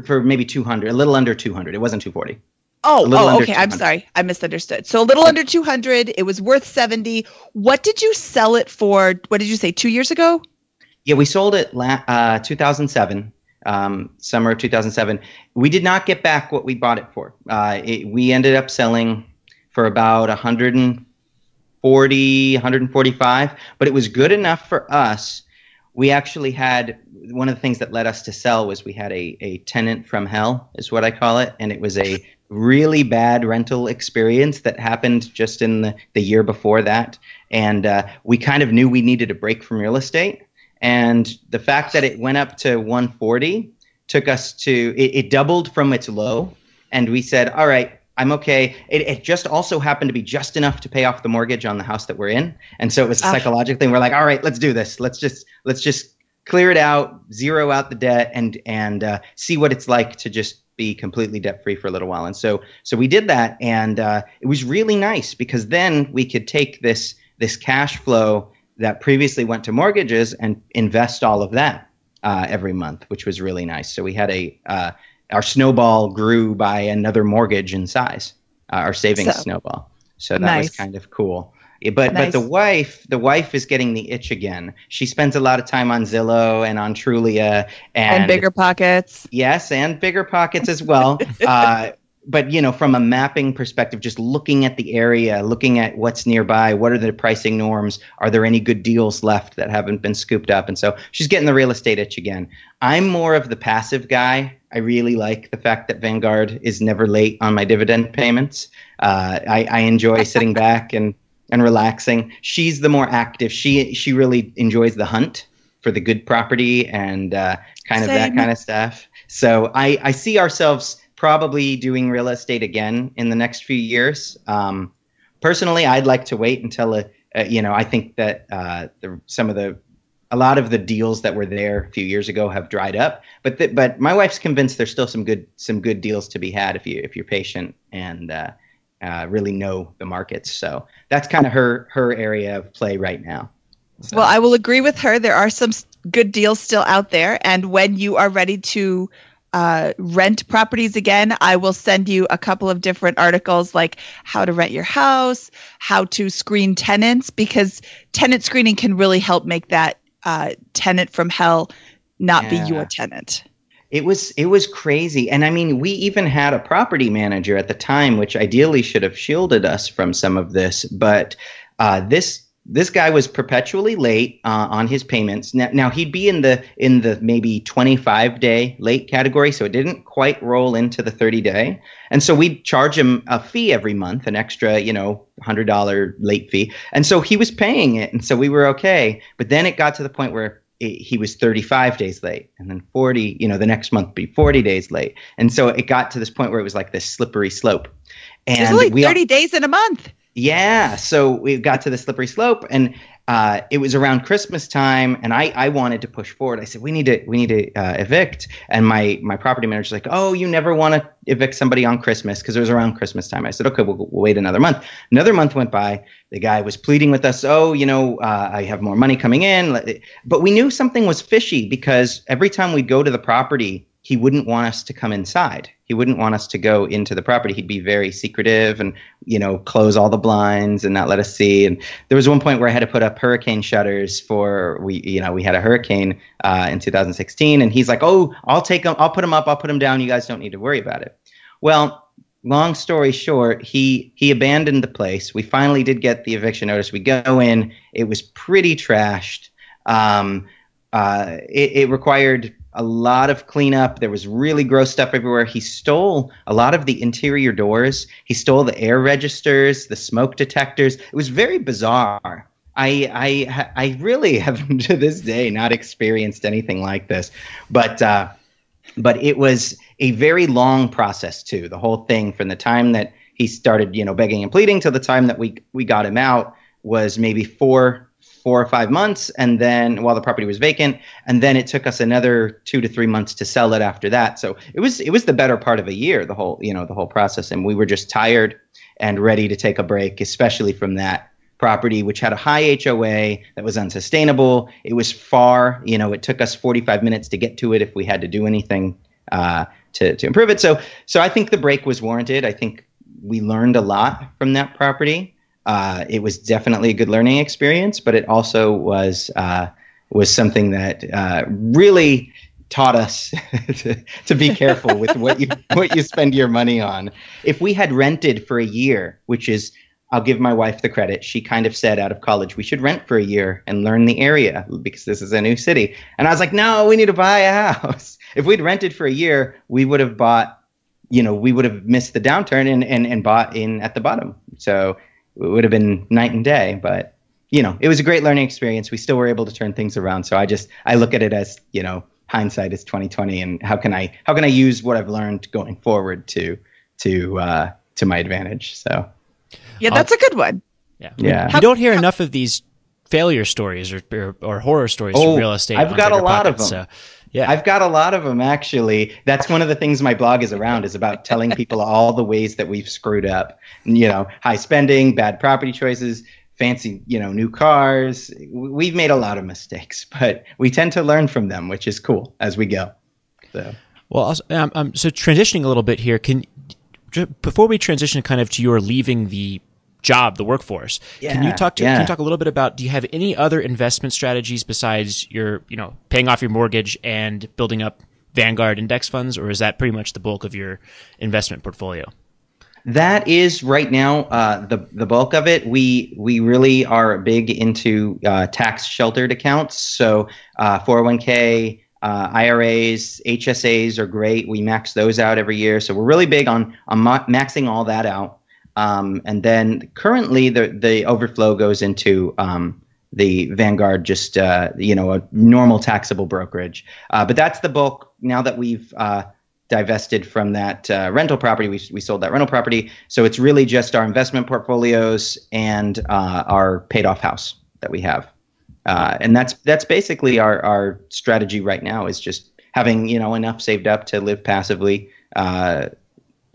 for maybe $200, a little under $200. It wasn't $240. Oh, okay. I'm sorry. I misunderstood. So a little under $200. It was worth $70. What did you sell it for? What did you say, 2 years ago? Yeah, we sold it 2007. Summer of 2007. We did not get back what we bought it for. We ended up selling for about $140, $145, but it was good enough for us. We actually had, one of the things that led us to sell was we had a tenant from hell, is what I call it. And it was a really bad rental experience that happened just in the year before that. And we kind of knew we needed a break from real estate. And the fact that it went up to 140 took us to it doubled from its low. And we said, all right, I'm okay. It just also happened to be just enough to pay off the mortgage on the house that we're in. And so it was a psychological thing. We're like, all right, let's do this. Let's just clear it out, zero out the debt, and see what it's like to just be completely debt free for a little while. And so we did that, and it was really nice because then we could take this cash flow that previously went to mortgages and invest all of that every month, which was really nice. So we had our snowball grew by another mortgage in size, our savings snowball. So that was kind of cool. But the wife is getting the itch again. She spends a lot of time on Zillow and on Trulia and BiggerPockets. Yes, and BiggerPockets as well. But from a mapping perspective, just looking at the area, looking at what's nearby, what are the pricing norms? Are there any good deals left that haven't been scooped up? And so she's getting the real estate itch again. I'm more of the passive guy. I really like the fact that Vanguard is never late on my dividend payments. I enjoy sitting back and relaxing. She's the more active. She really enjoys the hunt for the good property and that kind of stuff. So I see ourselves probably doing real estate again in the next few years. Personally, I'd like to wait until I think that a lot of the deals that were there a few years ago have dried up. But my wife's convinced there's still some good deals to be had if you're patient and really know the markets. So that's kind of her area of play right now. So. Well, I will agree with her. There are some good deals still out there. And when you are ready to rent properties again, I will send you a couple of different articles like how to rent your house, how to screen tenants, because tenant screening can really help make that tenant from hell not be your tenant. It was crazy. And I mean, we even had a property manager at the time, which ideally should have shielded us from some of this. But this guy was perpetually late on his payments. Now he'd be in the maybe 25-day late category, so it didn't quite roll into the 30-day. And so we'd charge him a fee every month, an extra, $100 late fee. And so he was paying it, and so we were okay. But then it got to the point where he was 35 days late, and then 40, the next month be 40 days late. And so it got to this point where it was like this slippery slope. And there's only 30 days in a month. Yeah. So we got to the slippery slope, and it was around Christmas time, and I wanted to push forward. I said, we need to evict. And my property manager's like, oh, you never want to evict somebody on Christmas, because it was around Christmas time. I said, okay, we'll wait another month. Another month went by. The guy was pleading with us. Oh, I have more money coming in. But we knew something was fishy, because every time we'd go to the property, he wouldn't want us to come inside. He wouldn't want us to go into the property. He'd be very secretive and, close all the blinds and not let us see. And there was one point where I had to put up hurricane shutters we had a hurricane in 2016. And he's like, oh, I'll take them. I'll put them up. I'll put them down. You guys don't need to worry about it. Well, long story short, he abandoned the place. We finally did get the eviction notice. We go in. It was pretty trashed. It required a lot of cleanup. There was really gross stuff everywhere. He stole a lot of the interior doors. He stole the air registers, the smoke detectors. It was very bizarre. I really have to this day not experienced anything like this, but it was a very long process too. The whole thing from the time that he started, begging and pleading to the time that we got him out was maybe 4 or 5 months, and then while the property was vacant, and then it took us another 2 to 3 months to sell it after that. So it was the better part of a year, the whole process, and we were just tired and ready to take a break, especially from that property, which had a high HOA that was unsustainable. It was far, it took us 45 minutes to get to it if we had to do anything to improve it. So I think the break was warranted. I think we learned a lot from that property. It was definitely a good learning experience, but it also was something that really taught us to be careful with what you spend your money on. If we had rented for a year, which is, I'll give my wife the credit, she kind of said out of college, we should rent for a year and learn the area because this is a new city. And I was like, no, we need to buy a house. If we'd rented for a year, we would have bought, we would have missed the downturn and bought in at the bottom. So it would have been night and day. But, it was a great learning experience. We still were able to turn things around. So I look at it as, hindsight is 2020, and how can I use what I've learned going forward to my advantage. So yeah, that's a good one. Yeah. You don't hear enough of these failure stories or horror stories from real estate. I've got a lot of them. So, yeah. I've got a lot of them, actually. That's one of the things my blog is around, is about telling people all the ways that we've screwed up. High spending, bad property choices, fancy, new cars. We've made a lot of mistakes, but we tend to learn from them, which is cool as we go. So, well, so transitioning a little bit here, before we transition kind of to your leaving the job, the workforce, can you talk a little bit about, do you have any other investment strategies besides your, paying off your mortgage and building up Vanguard index funds, or is that pretty much the bulk of your investment portfolio? That is right now the bulk of it. We really are big into tax sheltered accounts. So 401k, IRAs, HSAs are great. We max those out every year. So we're really big on maxing all that out. And then currently the overflow goes into the Vanguard, just a normal taxable brokerage. But that's the bulk. Now that we've divested from that rental property, we sold that rental property. So it's really just our investment portfolios and our paid off house that we have. And that's basically our strategy right now, is just having enough saved up to live passively. That's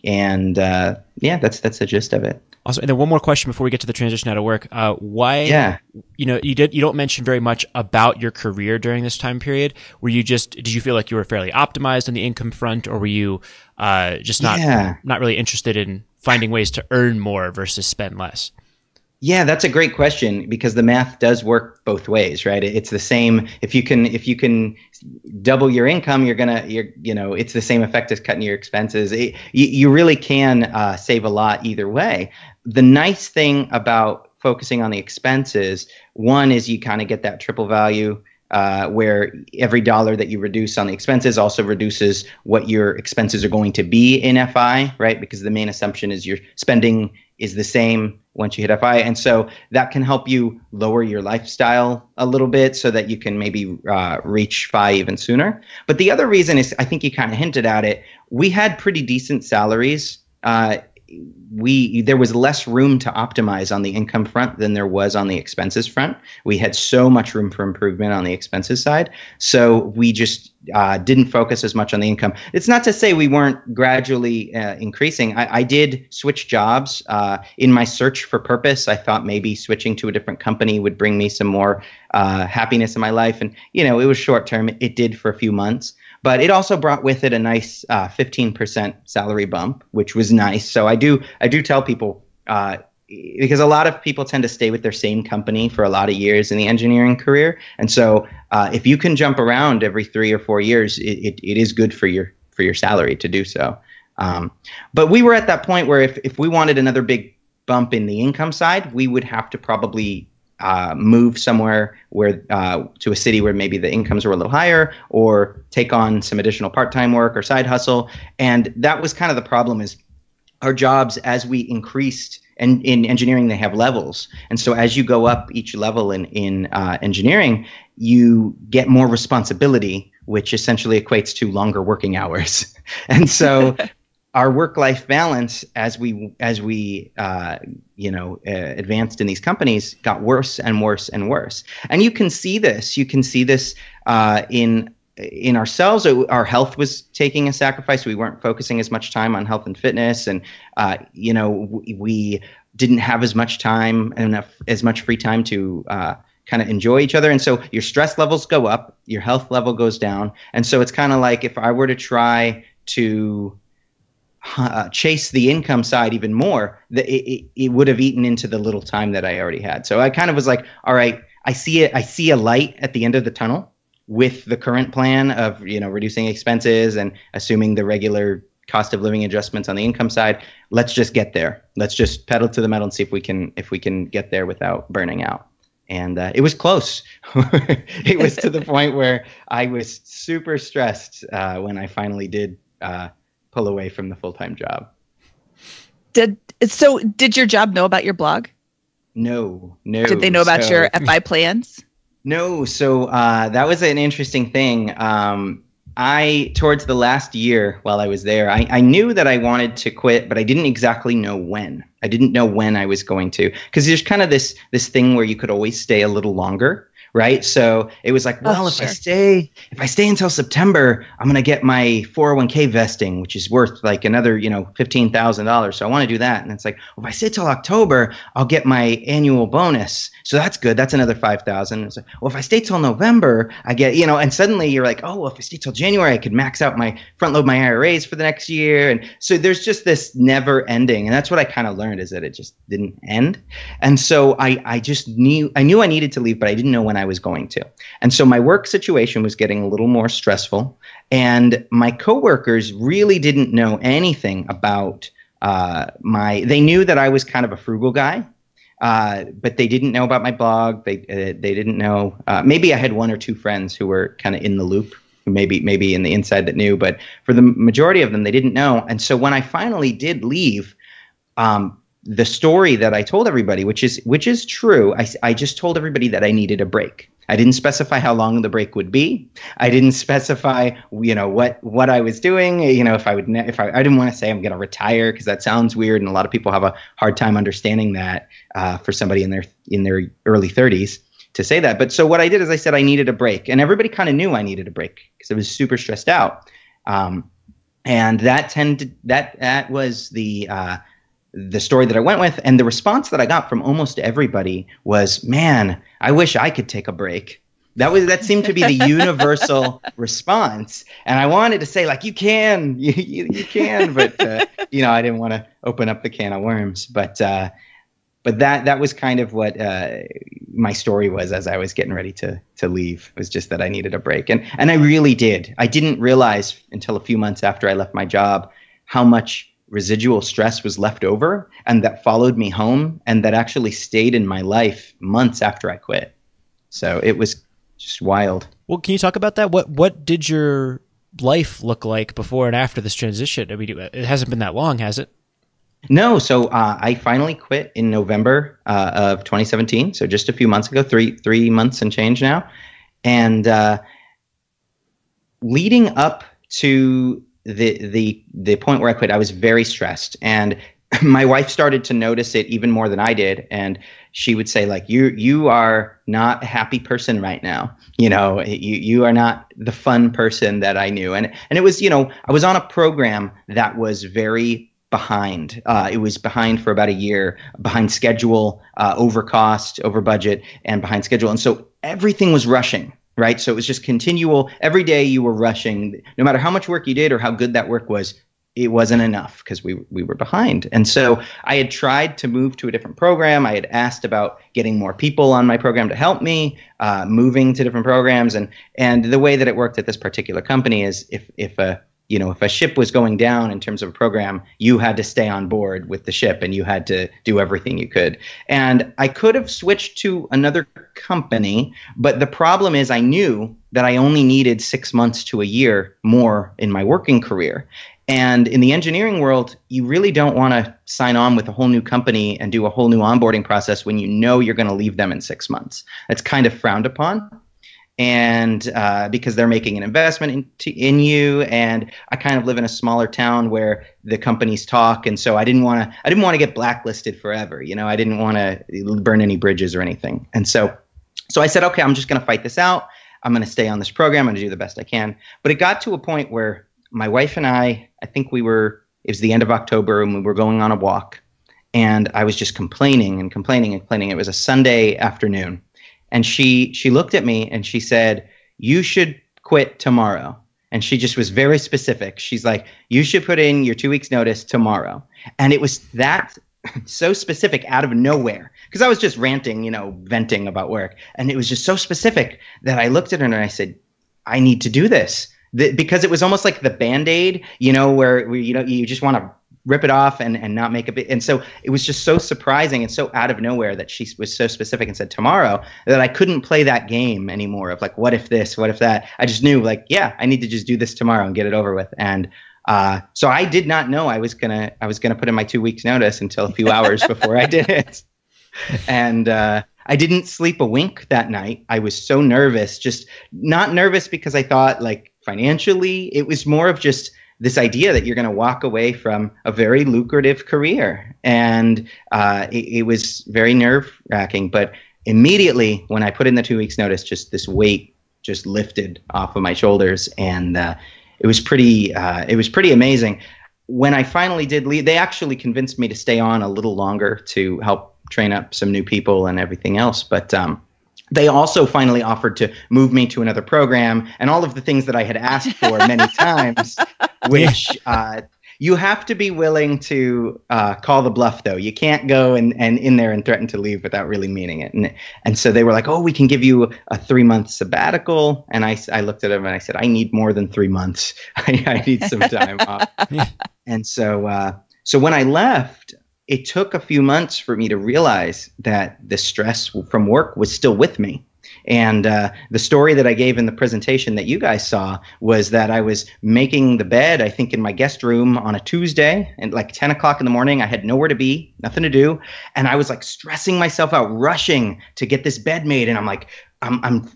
the gist of it. Also, and then one more question before we get to the transition out of work. Why? Yeah. You don't mention very much about your career during this time period. Did you feel like you were fairly optimized on the income front, or were you just not really interested in finding ways to earn more versus spend less? Yeah, that's a great question, because the math does work both ways, right? It's the same. If you can double your income, it's the same effect as cutting your expenses. You really can save a lot either way. The nice thing about focusing on the expenses, one is you kind of get that triple value, where every dollar that you reduce on the expenses also reduces what your expenses are going to be in FI, right? Because the main assumption is your spending is the same once you hit FI. And so that can help you lower your lifestyle a little bit so that you can maybe reach FI even sooner. But the other reason is, I think you kind of hinted at it, we had pretty decent salaries. There was less room to optimize on the income front than there was on the expenses front. We had so much room for improvement on the expenses side. So we just didn't focus as much on the income. It's not to say we weren't gradually increasing. I did switch jobs in my search for purpose. I thought maybe switching to a different company would bring me some more happiness in my life. And, it was short term. It did for a few months. But it also brought with it a nice 15% salary bump, which was nice. So I do tell people, because a lot of people tend to stay with their same company for a lot of years in the engineering career. And so if you can jump around every 3 or 4 years, it is good for your salary to do so. But we were at that point where if we wanted another big bump in the income side, we would have to probably move somewhere where to a city where maybe the incomes were a little higher, or take on some additional part-time work or side hustle. And that was kind of the problem, is our jobs, as we increased, and in engineering they have levels, and so as you go up each level in engineering, you get more responsibility, which essentially equates to longer working hours. And so our work-life balance, as we advanced in these companies, got worse and worse and worse. And you can see this. You can see this in ourselves. Our health was taking a sacrifice. We weren't focusing as much time on health and fitness, and we didn't have as much time and as much free time to kind of enjoy each other. And so your stress levels go up, your health level goes down. And so it's kind of like, if I were to try to chase the income side even more, it would have eaten into the little time that I already had. So I kind of was like, all right, I see a light at the end of the tunnel with the current plan of reducing expenses and assuming the regular cost of living adjustments on the income side. Let's just get there. Let's just pedal to the metal and see if we can get there without burning out. And it was close. It was to the point where I was super stressed when I finally did pull away from the full-time job. Did your job know about your blog? No. Did they know about your FI plans? No. So that was an interesting thing. Towards the last year while I was there, I knew that I wanted to quit, but I didn't exactly know when. I didn't know when I was going to, because there's kind of this thing where you could always stay a little longer. Right. So it was like, well, if I stay until September, I'm going to get my 401k vesting, which is worth like another, $15,000. So I want to do that. And it's like, well, if I stay till October, I'll get my annual bonus. So that's good. That's another 5,000. It's like, well, if I stay till November, I get, and suddenly you're like, oh, well, if I stay till January, I could max out front load my IRAs for the next year. And so there's just this never ending. And that's what I kind of learned, is that it just didn't end. And so I knew I needed to leave, but I didn't know when I was going to. And so my work situation was getting a little more stressful, and my coworkers really didn't know anything about they knew that I was kind of a frugal guy, but they didn't know about my blog. They didn't know, maybe I had one or two friends who were kind of in the loop, maybe in the inside that knew, but for the majority of them, they didn't know. And so when I finally did leave, the story that I told everybody, which is true, I just told everybody that I needed a break. I didn't specify how long the break would be. I didn't specify, what I was doing. If I didn't want to say I'm going to retire, because that sounds weird, and a lot of people have a hard time understanding that for somebody in their early 30s to say that. But so what I did is I said I needed a break, and everybody kind of knew I needed a break because I was super stressed out. And that was the story that I went with. And the response that I got from almost everybody was, man, I wish I could take a break. That seemed to be the universal response. And I wanted to say, like, you can, but I didn't want to open up the can of worms. But that was kind of what my story was as I was getting ready to leave. It was just that I needed a break. And I really did. I didn't realize until a few months after I left my job how much residual stress was left over, and that followed me home, and that actually stayed in my life months after I quit. So it was just wild. Well, can you talk about that? What did your life look like before and after this transition? I mean, it hasn't been that long, has it? No. So I finally quit in November of 2017. So just a few months ago, three months and change now. And leading up to the point where I quit, I was very stressed, and my wife started to notice it even more than I did. And she would say, like, you are not a happy person right now. You are not the fun person that I knew. And it was, I was on a program that was very behind. It was behind for about a year, behind schedule, over cost, over budget, and behind schedule. And so everything was rushing. Right. So it was just continual. Every day you were rushing. No matter how much work you did or how good that work was, it wasn't enough because we were behind. And so I had tried to move to a different program. I had asked about getting more people on my program to help me, moving to different programs. And the way that it worked at this particular company is if a ship was going down in terms of a program, you had to stay on board with the ship, and you had to do everything you could. And I could have switched to another company, but the problem is I knew that I only needed 6 months to a year more in my working career. And in the engineering world, you really don't want to sign on with a whole new company and do a whole new onboarding process when you know you're going to leave them in 6 months. That's kind of frowned upon. And because they're making an investment in you, and I kind of live in a smaller town where the companies talk, and so I didn't want to get blacklisted forever. I didn't want to burn any bridges or anything. And so I said, okay, I'm just going to fight this out. I'm going to stay on this program. I'm going to do the best I can. But it got to a point where my wife and I think it was the end of October, and we were going on a walk, and I was just complaining and complaining and complaining. It was a Sunday afternoon. And she looked at me and she said, you should quit tomorrow. And she just was very specific. She's like, you should put in your 2 weeks notice tomorrow. And it was that so specific out of nowhere, because I was just ranting, venting about work. And it was just so specific that I looked at her and I said, I need to do this. Because it was almost like the Band-Aid, where you just want to rip it off and not make a big. And so it was just so surprising and so out of nowhere that she was so specific and said tomorrow, that I couldn't play that game anymore of like, what if this, what if that? I just knew, like, yeah, I need to just do this tomorrow and get it over with. And so I did not know I was gonna put in my 2 weeks notice until a few hours before I did it. And I didn't sleep a wink that night. I was so nervous, just not nervous because I thought like financially, it was more of just this idea that you're going to walk away from a very lucrative career. And it was very nerve wracking. But immediately when I put in the 2 weeks notice, just this weight just lifted off of my shoulders. And it was pretty amazing. When I finally did leave, they actually convinced me to stay on a little longer to help train up some new people and everything else. But they also finally offered to move me to another program and all of the things that I had asked for many times, which you have to be willing to call the bluff, though. You can't go and in there and threaten to leave without really meaning it. And so they were like, oh, we can give you a 3-month sabbatical. And I looked at them and I said, I need more than 3 months. I need some time off. And so when I left, it took a few months for me to realize that the stress from work was still with me. And the story that I gave in the presentation that you guys saw was that I was making the bed, I think, in my guest room on a Tuesday and like 10 o'clock in the morning. I had nowhere to be, nothing to do. And I was like stressing myself out, rushing to get this bed made. And I'm like, I'm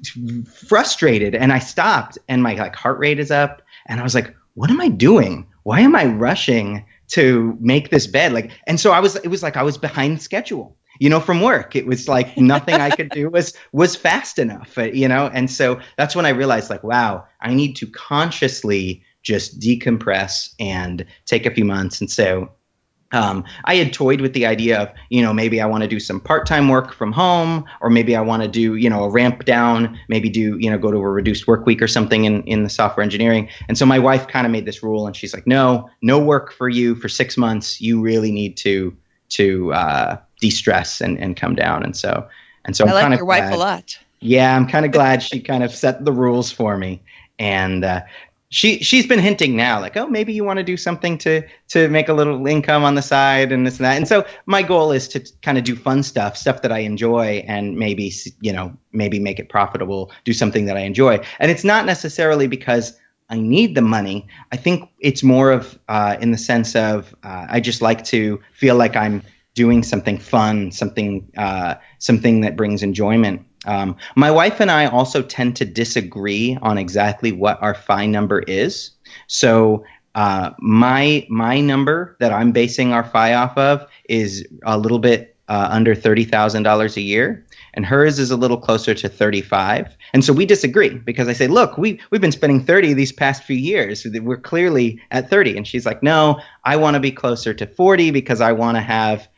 frustrated. And I stopped and my like heart rate is up. And I was like, what am I doing? Why am I rushing to make this bed? Like, and so it was like I was behind schedule, from work. It was like nothing I could do was fast enough, And so that's when I realized like, wow, I need to consciously just decompress and take a few months. And so I had toyed with the idea of, maybe I want to do some part-time work from home, or maybe I want to do, a ramp down, maybe do, go to a reduced work week or something in the software engineering. And so my wife kind of made this rule and she's like, no work for you for 6 months. You really need to de-stress and come down. And so I like kind of your wife a lot. Yeah, I'm kind of glad she kind of set the rules for me. And she's been hinting now, like, oh, maybe you want to do something to make a little income on the side and this and that. And so my goal is to kind of do fun stuff that I enjoy, and maybe make it profitable, do something that I enjoy. And it's not necessarily because I need the money. I think it's more of in the sense of I just like to feel like I'm doing something fun, something that brings enjoyment. My wife and I also tend to disagree on exactly what our FI number is. So my number that I'm basing our FI off of is a little bit under $30,000 a year, and hers is a little closer to 35. And so we disagree because I say, look, we've been spending 30 these past few years. We're clearly at 30. And she's like, no, I want to be closer to 40 because I want to have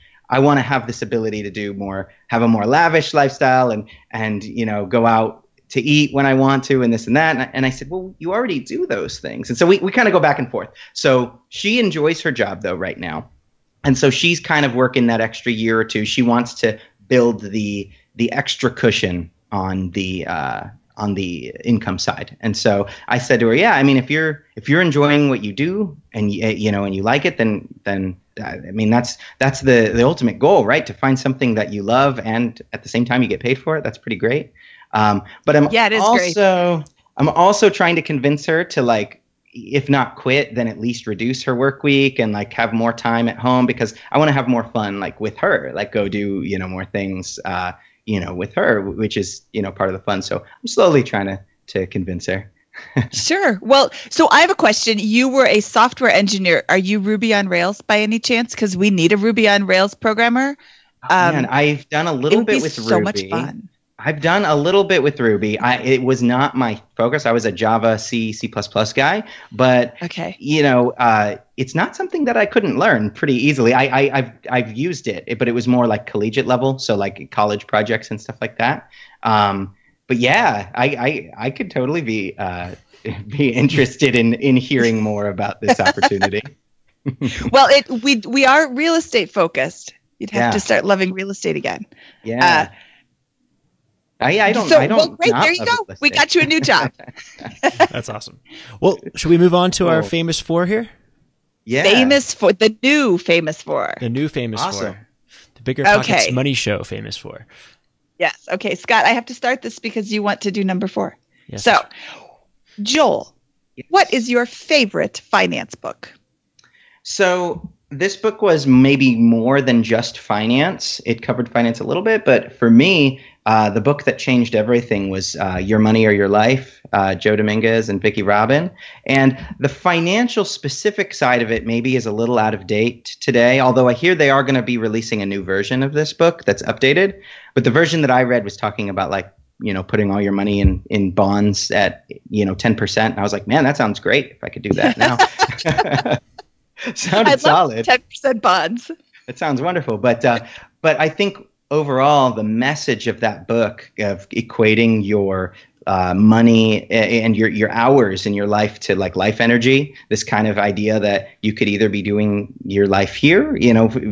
this ability to do more, have a more lavish lifestyle and go out to eat when I want to and this and that. And I said, well, you already do those things. And so we kind of go back and forth. So she enjoys her job though right now. And so she's kind of working that extra year or two. She wants to build the extra cushion on the income side. And so I said to her, yeah, I mean, if you're enjoying what you do and you like it, then I mean, that's the ultimate goal, right? To find something that you love and at the same time you get paid for it. That's pretty great. But I'm also trying to convince her to, like, if not quit, then at least reduce her work week and like have more time at home, because I want to have more fun, like with her, like go do, more things, with her, which is, part of the fun. So I'm slowly trying to convince her. Sure. Well, so I have a question. You were a software engineer. Are you Ruby on Rails by any chance? Because we need a Ruby on Rails programmer. Man, I've done a little bit with Ruby. So much fun. I've done a little bit with Ruby. It was not my focus. I was a Java, C++ guy, but okay. It's not something that I couldn't learn pretty easily. I've used it, but it was more like collegiate level, so like college projects and stuff like that. But yeah, I could totally be interested in hearing more about this opportunity. Well, we are real estate focused. You'd have to start loving real estate again. Yeah. I don't. Well, great. There you go. We got you a new job. That's awesome. Well, should we move on to our famous four here? Yeah. The new famous four. The new famous awesome. four. The BiggerPockets Money Show famous four. Yes. Okay, Scott, I have to start this because you want to do number 4. Yes. So, Joel, what is your favorite finance book? So This book was maybe more than just finance. It covered finance a little bit, but for me, the book that changed everything was Your Money or Your Life, Joe Dominguez and Vicki Robin. And the financial specific side of it maybe is a little out of date today, although I hear they are going to be releasing a new version of this book that's updated. But the version that I read was talking about like, putting all your money in bonds at, 10%. And I was like, man, that sounds great if I could do that now. Sounded solid. 10% bonds. It sounds wonderful. But I think overall, the message of that book of equating your money and your hours in your life to like life energy, this kind of idea that you could either be doing your life here,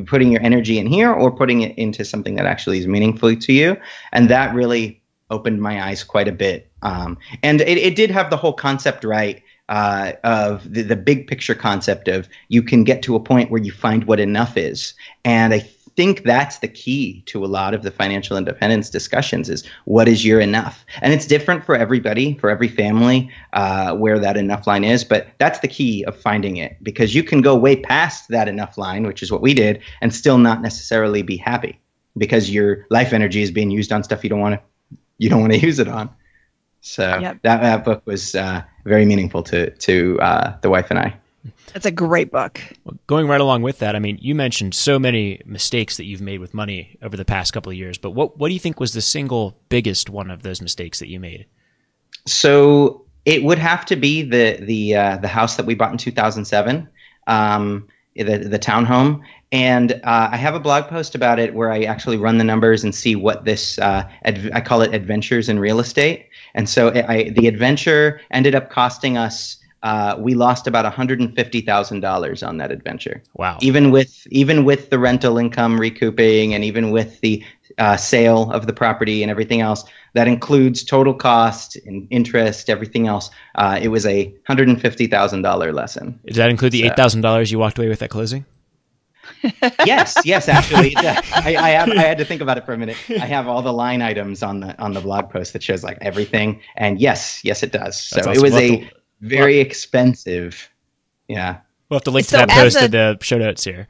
putting your energy in here, or putting it into something that actually is meaningful to you. And that really opened my eyes quite a bit. And it did have the whole concept right. Of the big picture concept of you can get to a point where you find what enough is. And I think that's the key to a lot of the financial independence discussions is what is your enough? And it's different for everybody, for every family, where that enough line is. But that's the key of finding it, because you can go way past that enough line, which is what we did, and still not necessarily be happy because your life energy is being used on stuff you don't want to use it on. So yep. that book was very meaningful to the wife and I. That's a great book. Well, going right along with that, I mean, you mentioned so many mistakes that you've made with money over the past couple of years, but what do you think was the single biggest one of those mistakes that you made? So it would have to be the house that we bought in 2007, the townhome. And I have a blog post about it where I actually run the numbers and see what this, I call it adventures in real estate. And so the adventure ended up costing us, we lost about $150,000 on that adventure. Wow. Even with the rental income recouping and even with the sale of the property and everything else, that includes total cost and interest, everything else. It was a $150,000 lesson. Does that include the $8,000 you walked away with at closing? Yes, actually, I had to think about it for a minute. I have all the line items on the blog post that shows like everything, and yes, it does. So awesome. It was a very expensive. Yeah, we'll have to link to that post in the show notes here.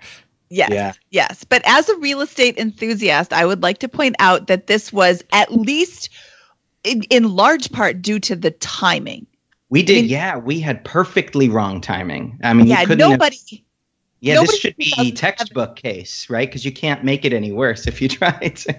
Yes. But as a real estate enthusiast, I would like to point out that this was at least in large part due to the timing. We did, we had perfectly wrong timing. I mean, nobody. Yeah, this should be textbook case, right? Because you can't make it any worse if you try to.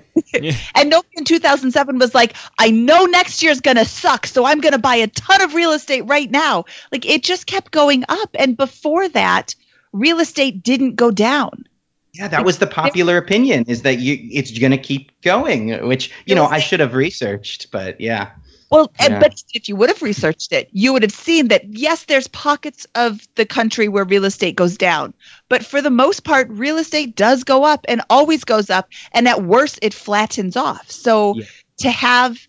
And nobody in 2007 was like, I know next year's going to suck, so I'm going to buy a ton of real estate right now. Like, it just kept going up. And before that, real estate didn't go down. Yeah, that was the popular opinion, is that it's going to keep going, which, I should have researched, but yeah. Well, but if you would have researched it, you would have seen that, yes, there's pockets of the country where real estate goes down. But for the most part, real estate does go up and always goes up. And at worst, it flattens off. So to have,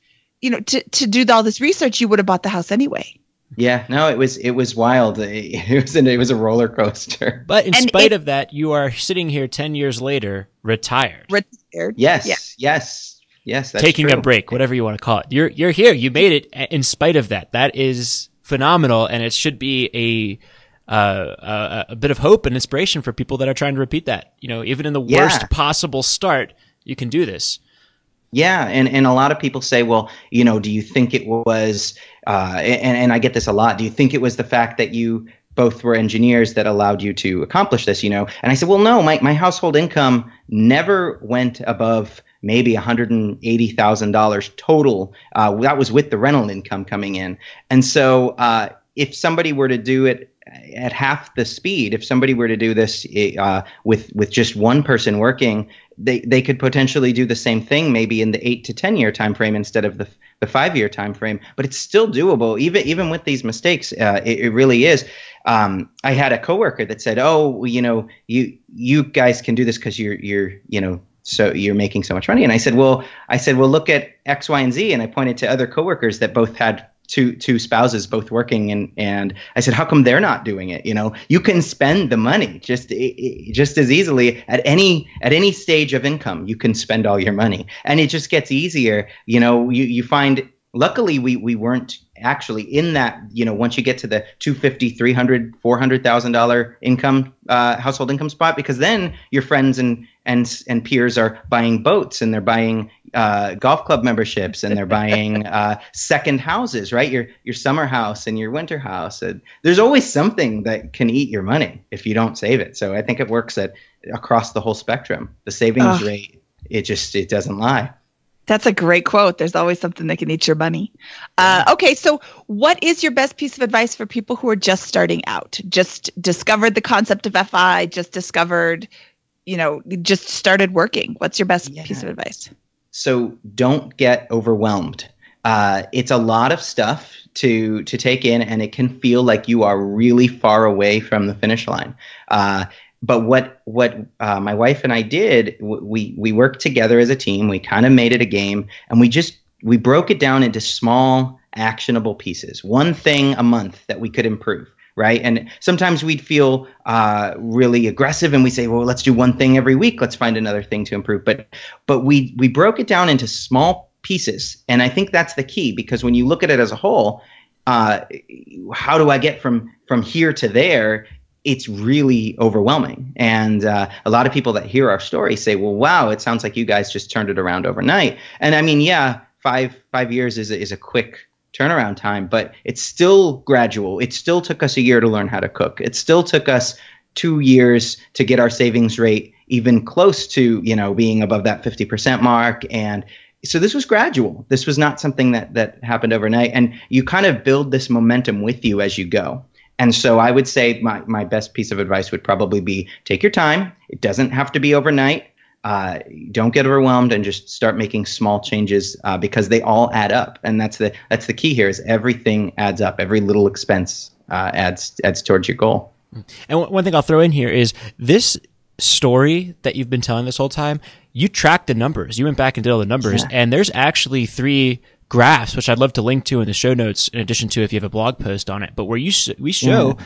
to do all this research, you would have bought the house anyway. Yeah, no, it was wild. It was a roller coaster. But in spite of that, you are sitting here 10 years later, retired. Yes. Yes, that's taking true. A break, whatever you want to call it. You're here. You made it in spite of that. That is phenomenal, and it should be a bit of hope and inspiration for people that are trying to repeat that. Even in the worst possible start, you can do this. Yeah, and a lot of people say, well, do you think it was? And I get this a lot. Do you think it was the fact that you both were engineers that allowed you to accomplish this? And I said, well, no, my household income never went above maybe $180,000 total. That was with the rental income coming in. And so if somebody were to do it at half the speed, if somebody were to do this with just one person working, they could potentially do the same thing maybe in the 8 to 10 year time frame instead of the 5 year time frame. But it's still doable, even with these mistakes. It really is. I had a coworker that said, "Oh, you guys can do this because so you're making so much money." And I said, well, look at X, Y, and Z. And I pointed to other coworkers that both had two spouses both working. And I said, how come they're not doing it? You can spend the money just as easily at any stage of income. You can spend all your money, and it just gets easier. You find, luckily we weren't actually in that, once you get to the $250,000, $300,000, $400,000 income, household income spot, because then your friends and peers are buying boats, and they're buying golf club memberships, and they're buying second houses, right? Your summer house and your winter house. There's always something that can eat your money if you don't save it. So I think it works across the whole spectrum. The savings rate, it doesn't lie. That's a great quote. There's always something that can eat your money. Okay, so what is your best piece of advice for people who are just starting out, just discovered the concept of FI, just discovered, just started working? What's your best piece of advice? So don't get overwhelmed. It's a lot of stuff to take in, and it can feel like you are really far away from the finish line. But what my wife and I did, we worked together as a team. We kind of made it a game, and we broke it down into small, actionable pieces. One thing a month that we could improve, right? And sometimes we'd feel really aggressive, and we say, well, let's do one thing every week. Let's find another thing to improve. But we broke it down into small pieces, and I think that's the key, because when you look at it as a whole, how do I get from here to there? It's really overwhelming. And a lot of people that hear our story say, well, wow, it sounds like you guys just turned it around overnight. And I mean, yeah, five years is a quick turnaround time, but it's still gradual. It still took us a year to learn how to cook. It still took us 2 years to get our savings rate even close to, being above that 50% mark. And so this was gradual. This was not something that happened overnight. And you kind of build this momentum with you as you go. And so I would say my best piece of advice would probably be take your time. It doesn't have to be overnight. Don't get overwhelmed, and just start making small changes because they all add up. And that's the key here, is everything adds up. Every little expense adds towards your goal. And one thing I'll throw in here is this story that you've been telling this whole time, you tracked the numbers. You went back and did all the numbers, and there's actually 3 graphs, which I'd love to link to in the show notes, in addition to if you have a blog post on it, but where we show,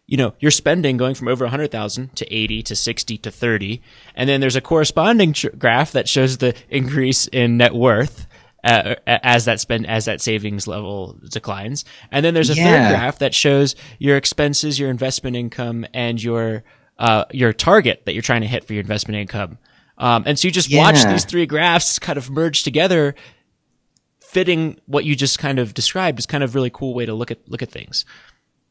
your spending going from over 100,000 to 80 to 60 to 30. And then there's a corresponding graph that shows the increase in net worth as that savings level declines. And then there's a third graph that shows your expenses, your investment income, and your target that you're trying to hit for your investment income. And so you just watch these 3 graphs kind of merge together, fitting what you just kind of described. Is kind of really cool way to look at things.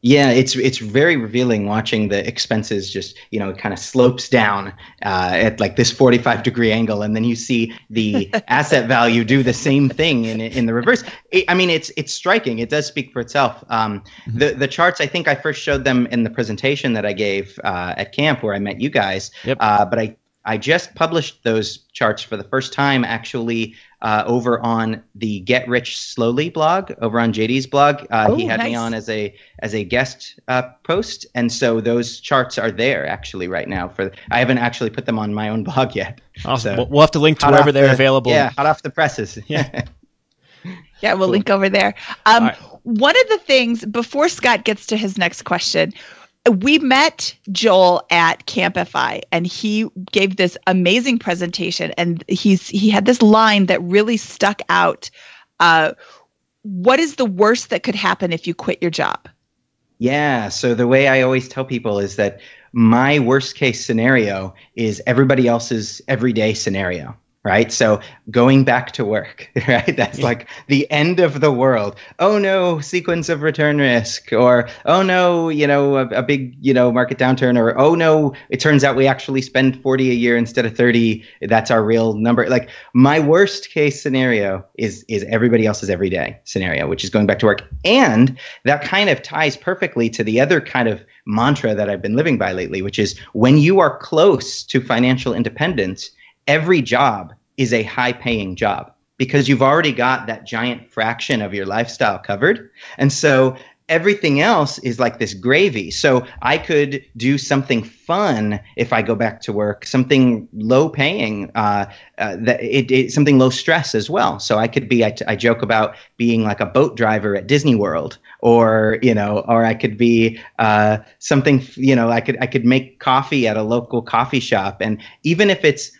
Yeah, it's very revealing watching the expenses just, kind of slopes down at like this 45-degree angle, and then you see the asset value do the same thing in the reverse. It's striking. It does speak for itself. The charts, I think I first showed them in the presentation that I gave at camp where I met you guys. Yep. But I just published those charts for the first time, actually, over on the Get Rich Slowly blog, over on JD's blog. He had me on as a guest post, and so those charts are there actually right now. I haven't actually put them on my own blog yet. Awesome. So, we'll have to link to wherever they're available. Yeah, hot off the presses. Yeah. Yeah, we'll link over there. Right. One of the things, before Scott gets to his next question, we met Joel at Camp FI, and he gave this amazing presentation, and he had this line that really stuck out. What is the worst that could happen if you quit your job? Yeah. So the way I always tell people is that my worst case scenario is everybody else's everyday scenario. Right. So going back to work, right. That's like the end of the world. Oh, no, sequence of return risk, or, oh, no, a big, market downturn, or, oh, no, it turns out we actually spend 40 a year instead of 30. That's our real number. Like my worst case scenario is everybody else's everyday scenario, which is going back to work. And that kind of ties perfectly to the other kind of mantra that I've been living by lately, which is when you are close to financial independence, every job is a high-paying job because you've already got that giant fraction of your lifestyle covered. And so everything else is like this gravy. So I could do something fun if I go back to work, something low-paying, something low stress as well. So I could be, I joke about being like a boat driver at Disney World, or I could be something, I could make coffee at a local coffee shop. And even if it's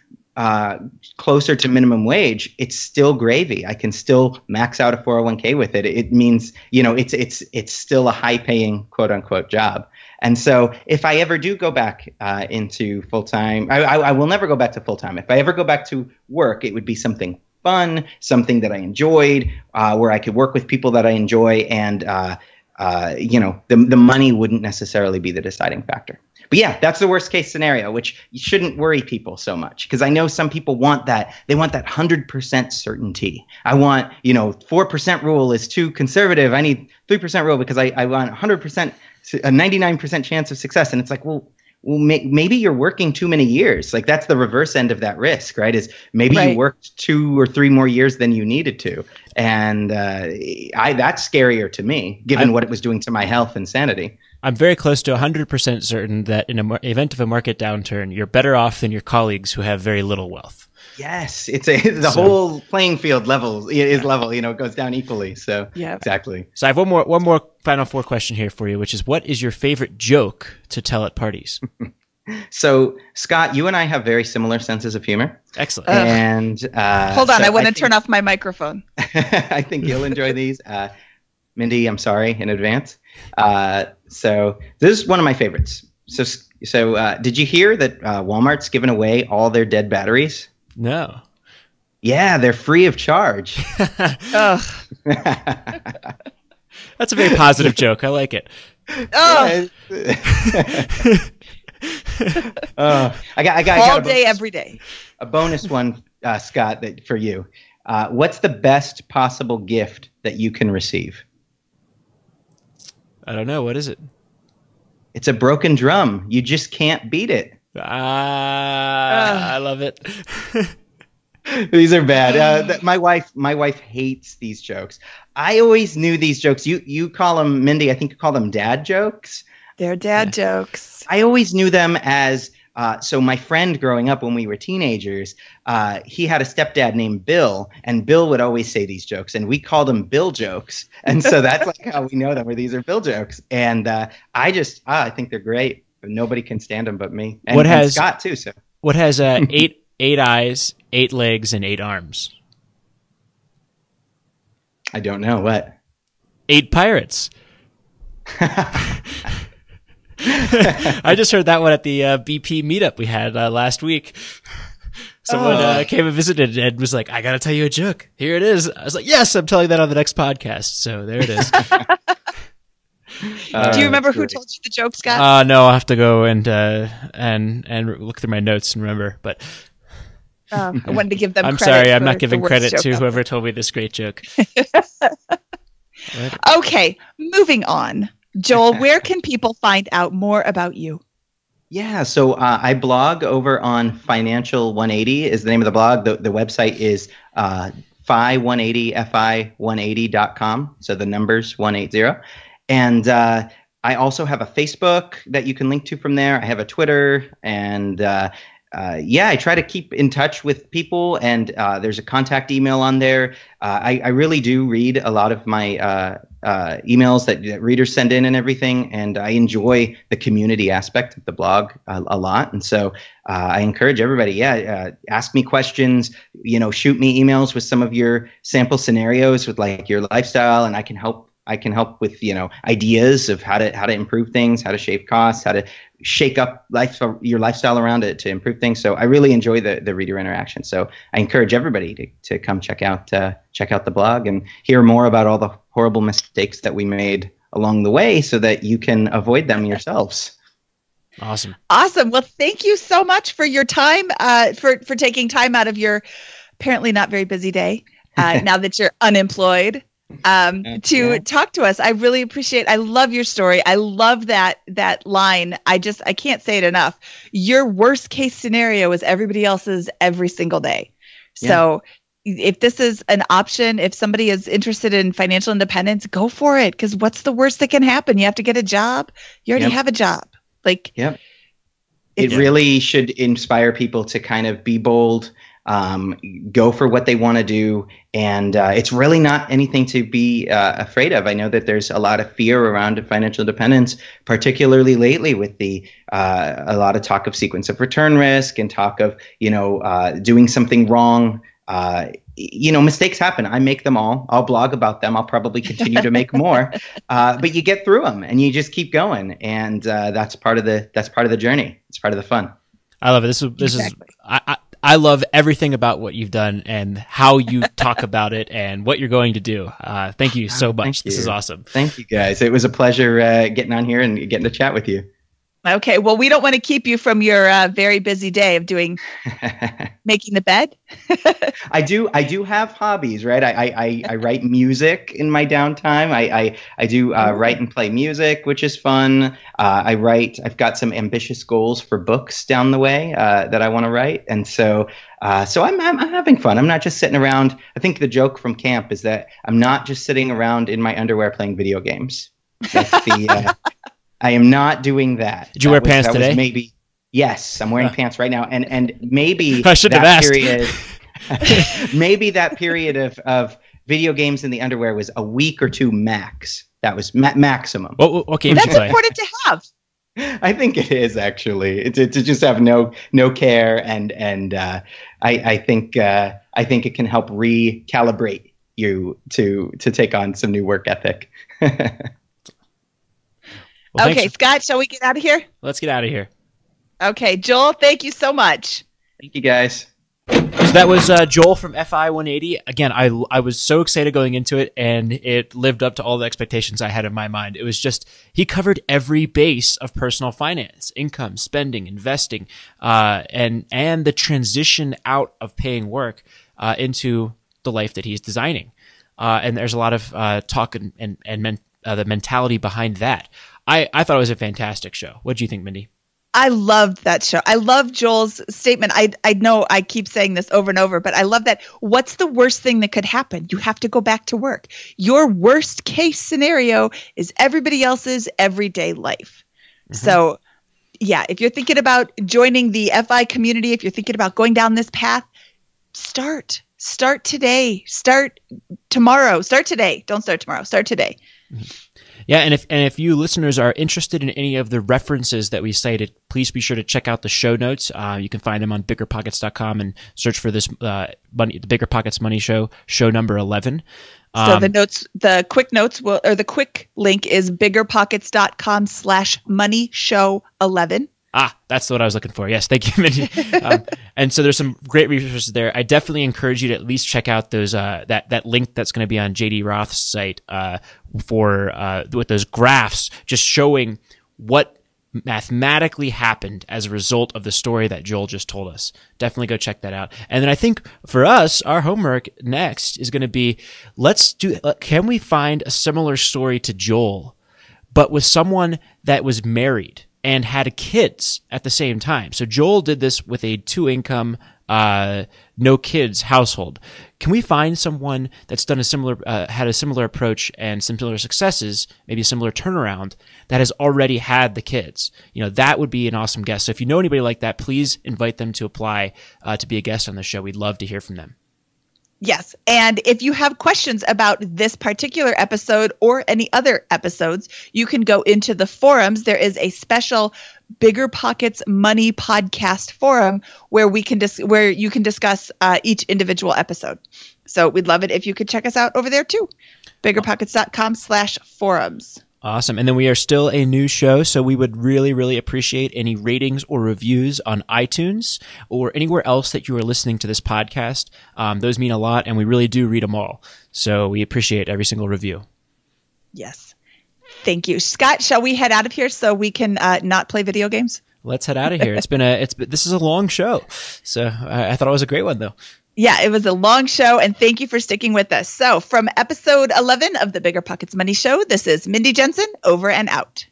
closer to minimum wage, it's still gravy. I can still max out a 401k with it. It means, it's still a high paying quote unquote job. And so if I ever do go back into full time, I will never go back to full time. If I ever go back to work, it would be something fun, something that I enjoyed, where I could work with people that I enjoy, and the money wouldn't necessarily be the deciding factor. But yeah, that's the worst case scenario, which you shouldn't worry people so much, because I know some people want that. They want that 100% certainty. I want, 4% rule is too conservative. I need 3% rule because I want 100%, a 99% chance of success. And it's like, well, maybe you're working too many years. Like, that's the reverse end of that risk, right? Is maybe you worked 2 or 3 more years than you needed to. And that's scarier to me, given what it was doing to my health and sanity. I'm very close to 100% certain that in an event of a market downturn, you're better off than your colleagues who have very little wealth. Yes, the whole playing field is level. It goes down equally. So yeah, exactly. So I have one more final 4 question here for you, which is, what is your favorite joke to tell at parties? So Scott, you and I have very similar senses of humor. Excellent. And hold on, I want to turn off my microphone. I think you'll enjoy these. Mindy, I'm sorry in advance. So this is one of my favorites. So did you hear that Walmart's given away all their dead batteries? No. Yeah, they're free of charge. Ugh. That's a very positive joke. I like it. Oh. I got all day, every day. A bonus one, Scott, for you. What's the best possible gift that you can receive? I don't know. What is it? It's a broken drum. You just can't beat it. I love it. These are bad. My wife hates these jokes. I always knew these jokes. You call them, Mindy, I think you call them dad jokes. They're dad jokes. I always knew them as so my friend growing up when we were teenagers, he had a stepdad named Bill, and Bill would always say these jokes, and we called them Bill jokes. And so that's like how we know them, where these are Bill jokes. And I think they're great. But nobody can stand them but me. And Scott too. So what has 8 eyes, 8 legs, and 8 arms? I don't know. What? 8 pirates. I just heard that one at the BP meetup we had last week. Someone came and visited and was like, I got to tell you a joke. Here it is. I was like, yes, I'm telling that on the next podcast. So there it is. Do you remember who told you the joke, Scott? No, I'll have to go and look through my notes and remember. But I wanted to give them I'm credit. sorry, I'm not giving credit to ever. whoever told me this great joke. Okay, moving on. Joel, where can people find out more about you? Yeah, so I blog over on Financial 180 is the name of the blog. The website is fi180.com. So the numbers 180. And I also have a Facebook that you can link to from there. I have a Twitter, and I try to keep in touch with people, and there's a contact email on there. I really do read a lot of my emails that readers send in and everything, and I enjoy the community aspect of the blog a lot. And so I encourage everybody, ask me questions, shoot me emails with some of your sample scenarios with like your lifestyle, and I can help with, ideas of how to improve things, how to shave costs, how to shake up your lifestyle around it to improve things. So I really enjoy the reader interaction. So I encourage everybody to come check out the blog and hear more about all the horrible mistakes that we made along the way so that you can avoid them yourselves. Awesome. Well, thank you so much for your time, for taking time out of your apparently not very busy day, now that you're unemployed. To talk to us. I really appreciate. I love your story. I love that line. I can't say it enough. Your worst case scenario is everybody else's every single day. Yeah. So if this is an option, if somebody is interested in financial independence, go for it. Because what's the worst that can happen? You have to get a job. You already have a job. It really should inspire people to kind of be bold. go for what they want to do. And it's really not anything to be afraid of. I know that there's a lot of fear around financial independence, particularly lately with a lot of talk of sequence of return risk and talk of, doing something wrong. Mistakes happen. I make them all. I'll blog about them. I'll probably continue to make more. But you get through them and you just keep going. And that's part of the journey. It's part of the fun. I love it. This Exactly. is I love everything about what you've done and how you talk about it and what you're going to do. Thank you so much. This is awesome. Thank you, guys. It was a pleasure getting on here and getting to chat with you. Okay. Well, we don't want to keep you from your very busy day of making the bed. I do have hobbies, right? I write music in my downtime. I do write and play music, which is fun. I've got some ambitious goals for books down the way that I want to write. And so I'm having fun. I'm not just sitting around. I think the joke from camp is that I'm not just sitting around in my underwear playing video games. That's I am not doing that. Did you wear pants today? Maybe. Yes, I'm wearing pants right now. And maybe I shouldn't have asked. Maybe that period of video games in the underwear was a week or two max. That was maximum. What game did you That's play? important to have. I think it is actually to just have no care and I think it can help recalibrate you to take on some new work ethic. Well, Okay, Scott, shall we get out of here? Let's get out of here. Okay, Joel, thank you so much. Thank you, guys. So that was Joel from FI 180. Again, I was so excited going into it, and it lived up to all the expectations I had in my mind. It was just, he covered every base of personal finance, income, spending, investing, and the transition out of paying work into the life that he's designing. And there's a lot of talk and the mentality behind that. I thought it was a fantastic show. What do you think, Mindy? I loved that show. I love Joel's statement. I know I keep saying this over and over, but I love that. What's the worst thing that could happen? You have to go back to work. Your worst case scenario is everybody else's everyday life. Mm-hmm. So, yeah, if you're thinking about joining the FI community, if you're thinking about going down this path, start today. Start tomorrow. Start today. Don't start tomorrow. Start today. Mm-hmm. Yeah, and if you listeners are interested in any of the references that we cited, please be sure to check out the show notes. You can find them on BiggerPockets.com and search for this the BiggerPockets Money Show, show number 11. So the quick link is BiggerPockets.com/moneyshow11. That's what I was looking for. Yes, thank you, Mindy. And so there's some great resources there. I definitely encourage you to at least check out those that link that's going to be on JD Roth's site with those graphs just showing what mathematically happened as a result of the story that Joel just told us. Definitely go check that out. And then I think for us, our homework next is going to be, can we find a similar story to Joel, but with someone that was married and had kids at the same time? So Joel did this with a 2-income, no kids household. Can we find someone that's done had a similar approach and similar successes, maybe a similar turnaround, that has already had the kids? That would be an awesome guest. So if you know anybody like that, please invite them to apply to be a guest on the show. We'd love to hear from them. Yes. And if you have questions about this particular episode or any other episodes, you can go into the forums. There is a special BiggerPockets Money podcast forum where you can discuss each individual episode. So we'd love it if you could check us out over there too. BiggerPockets.com/forums. Awesome. And then we are still a new show, so we would really, really appreciate any ratings or reviews on iTunes or anywhere else that you are listening to this podcast. Those mean a lot, and we really do read them all. So we appreciate every single review. Yes. Thank you. Scott, shall we head out of here so we can not play video games? Let's head out of here. This is a long show. So I thought it was a great one, though. Yeah, it was a long show, and thank you for sticking with us. So from episode 11 of the BiggerPockets Money Show, this is Mindy Jensen, over and out.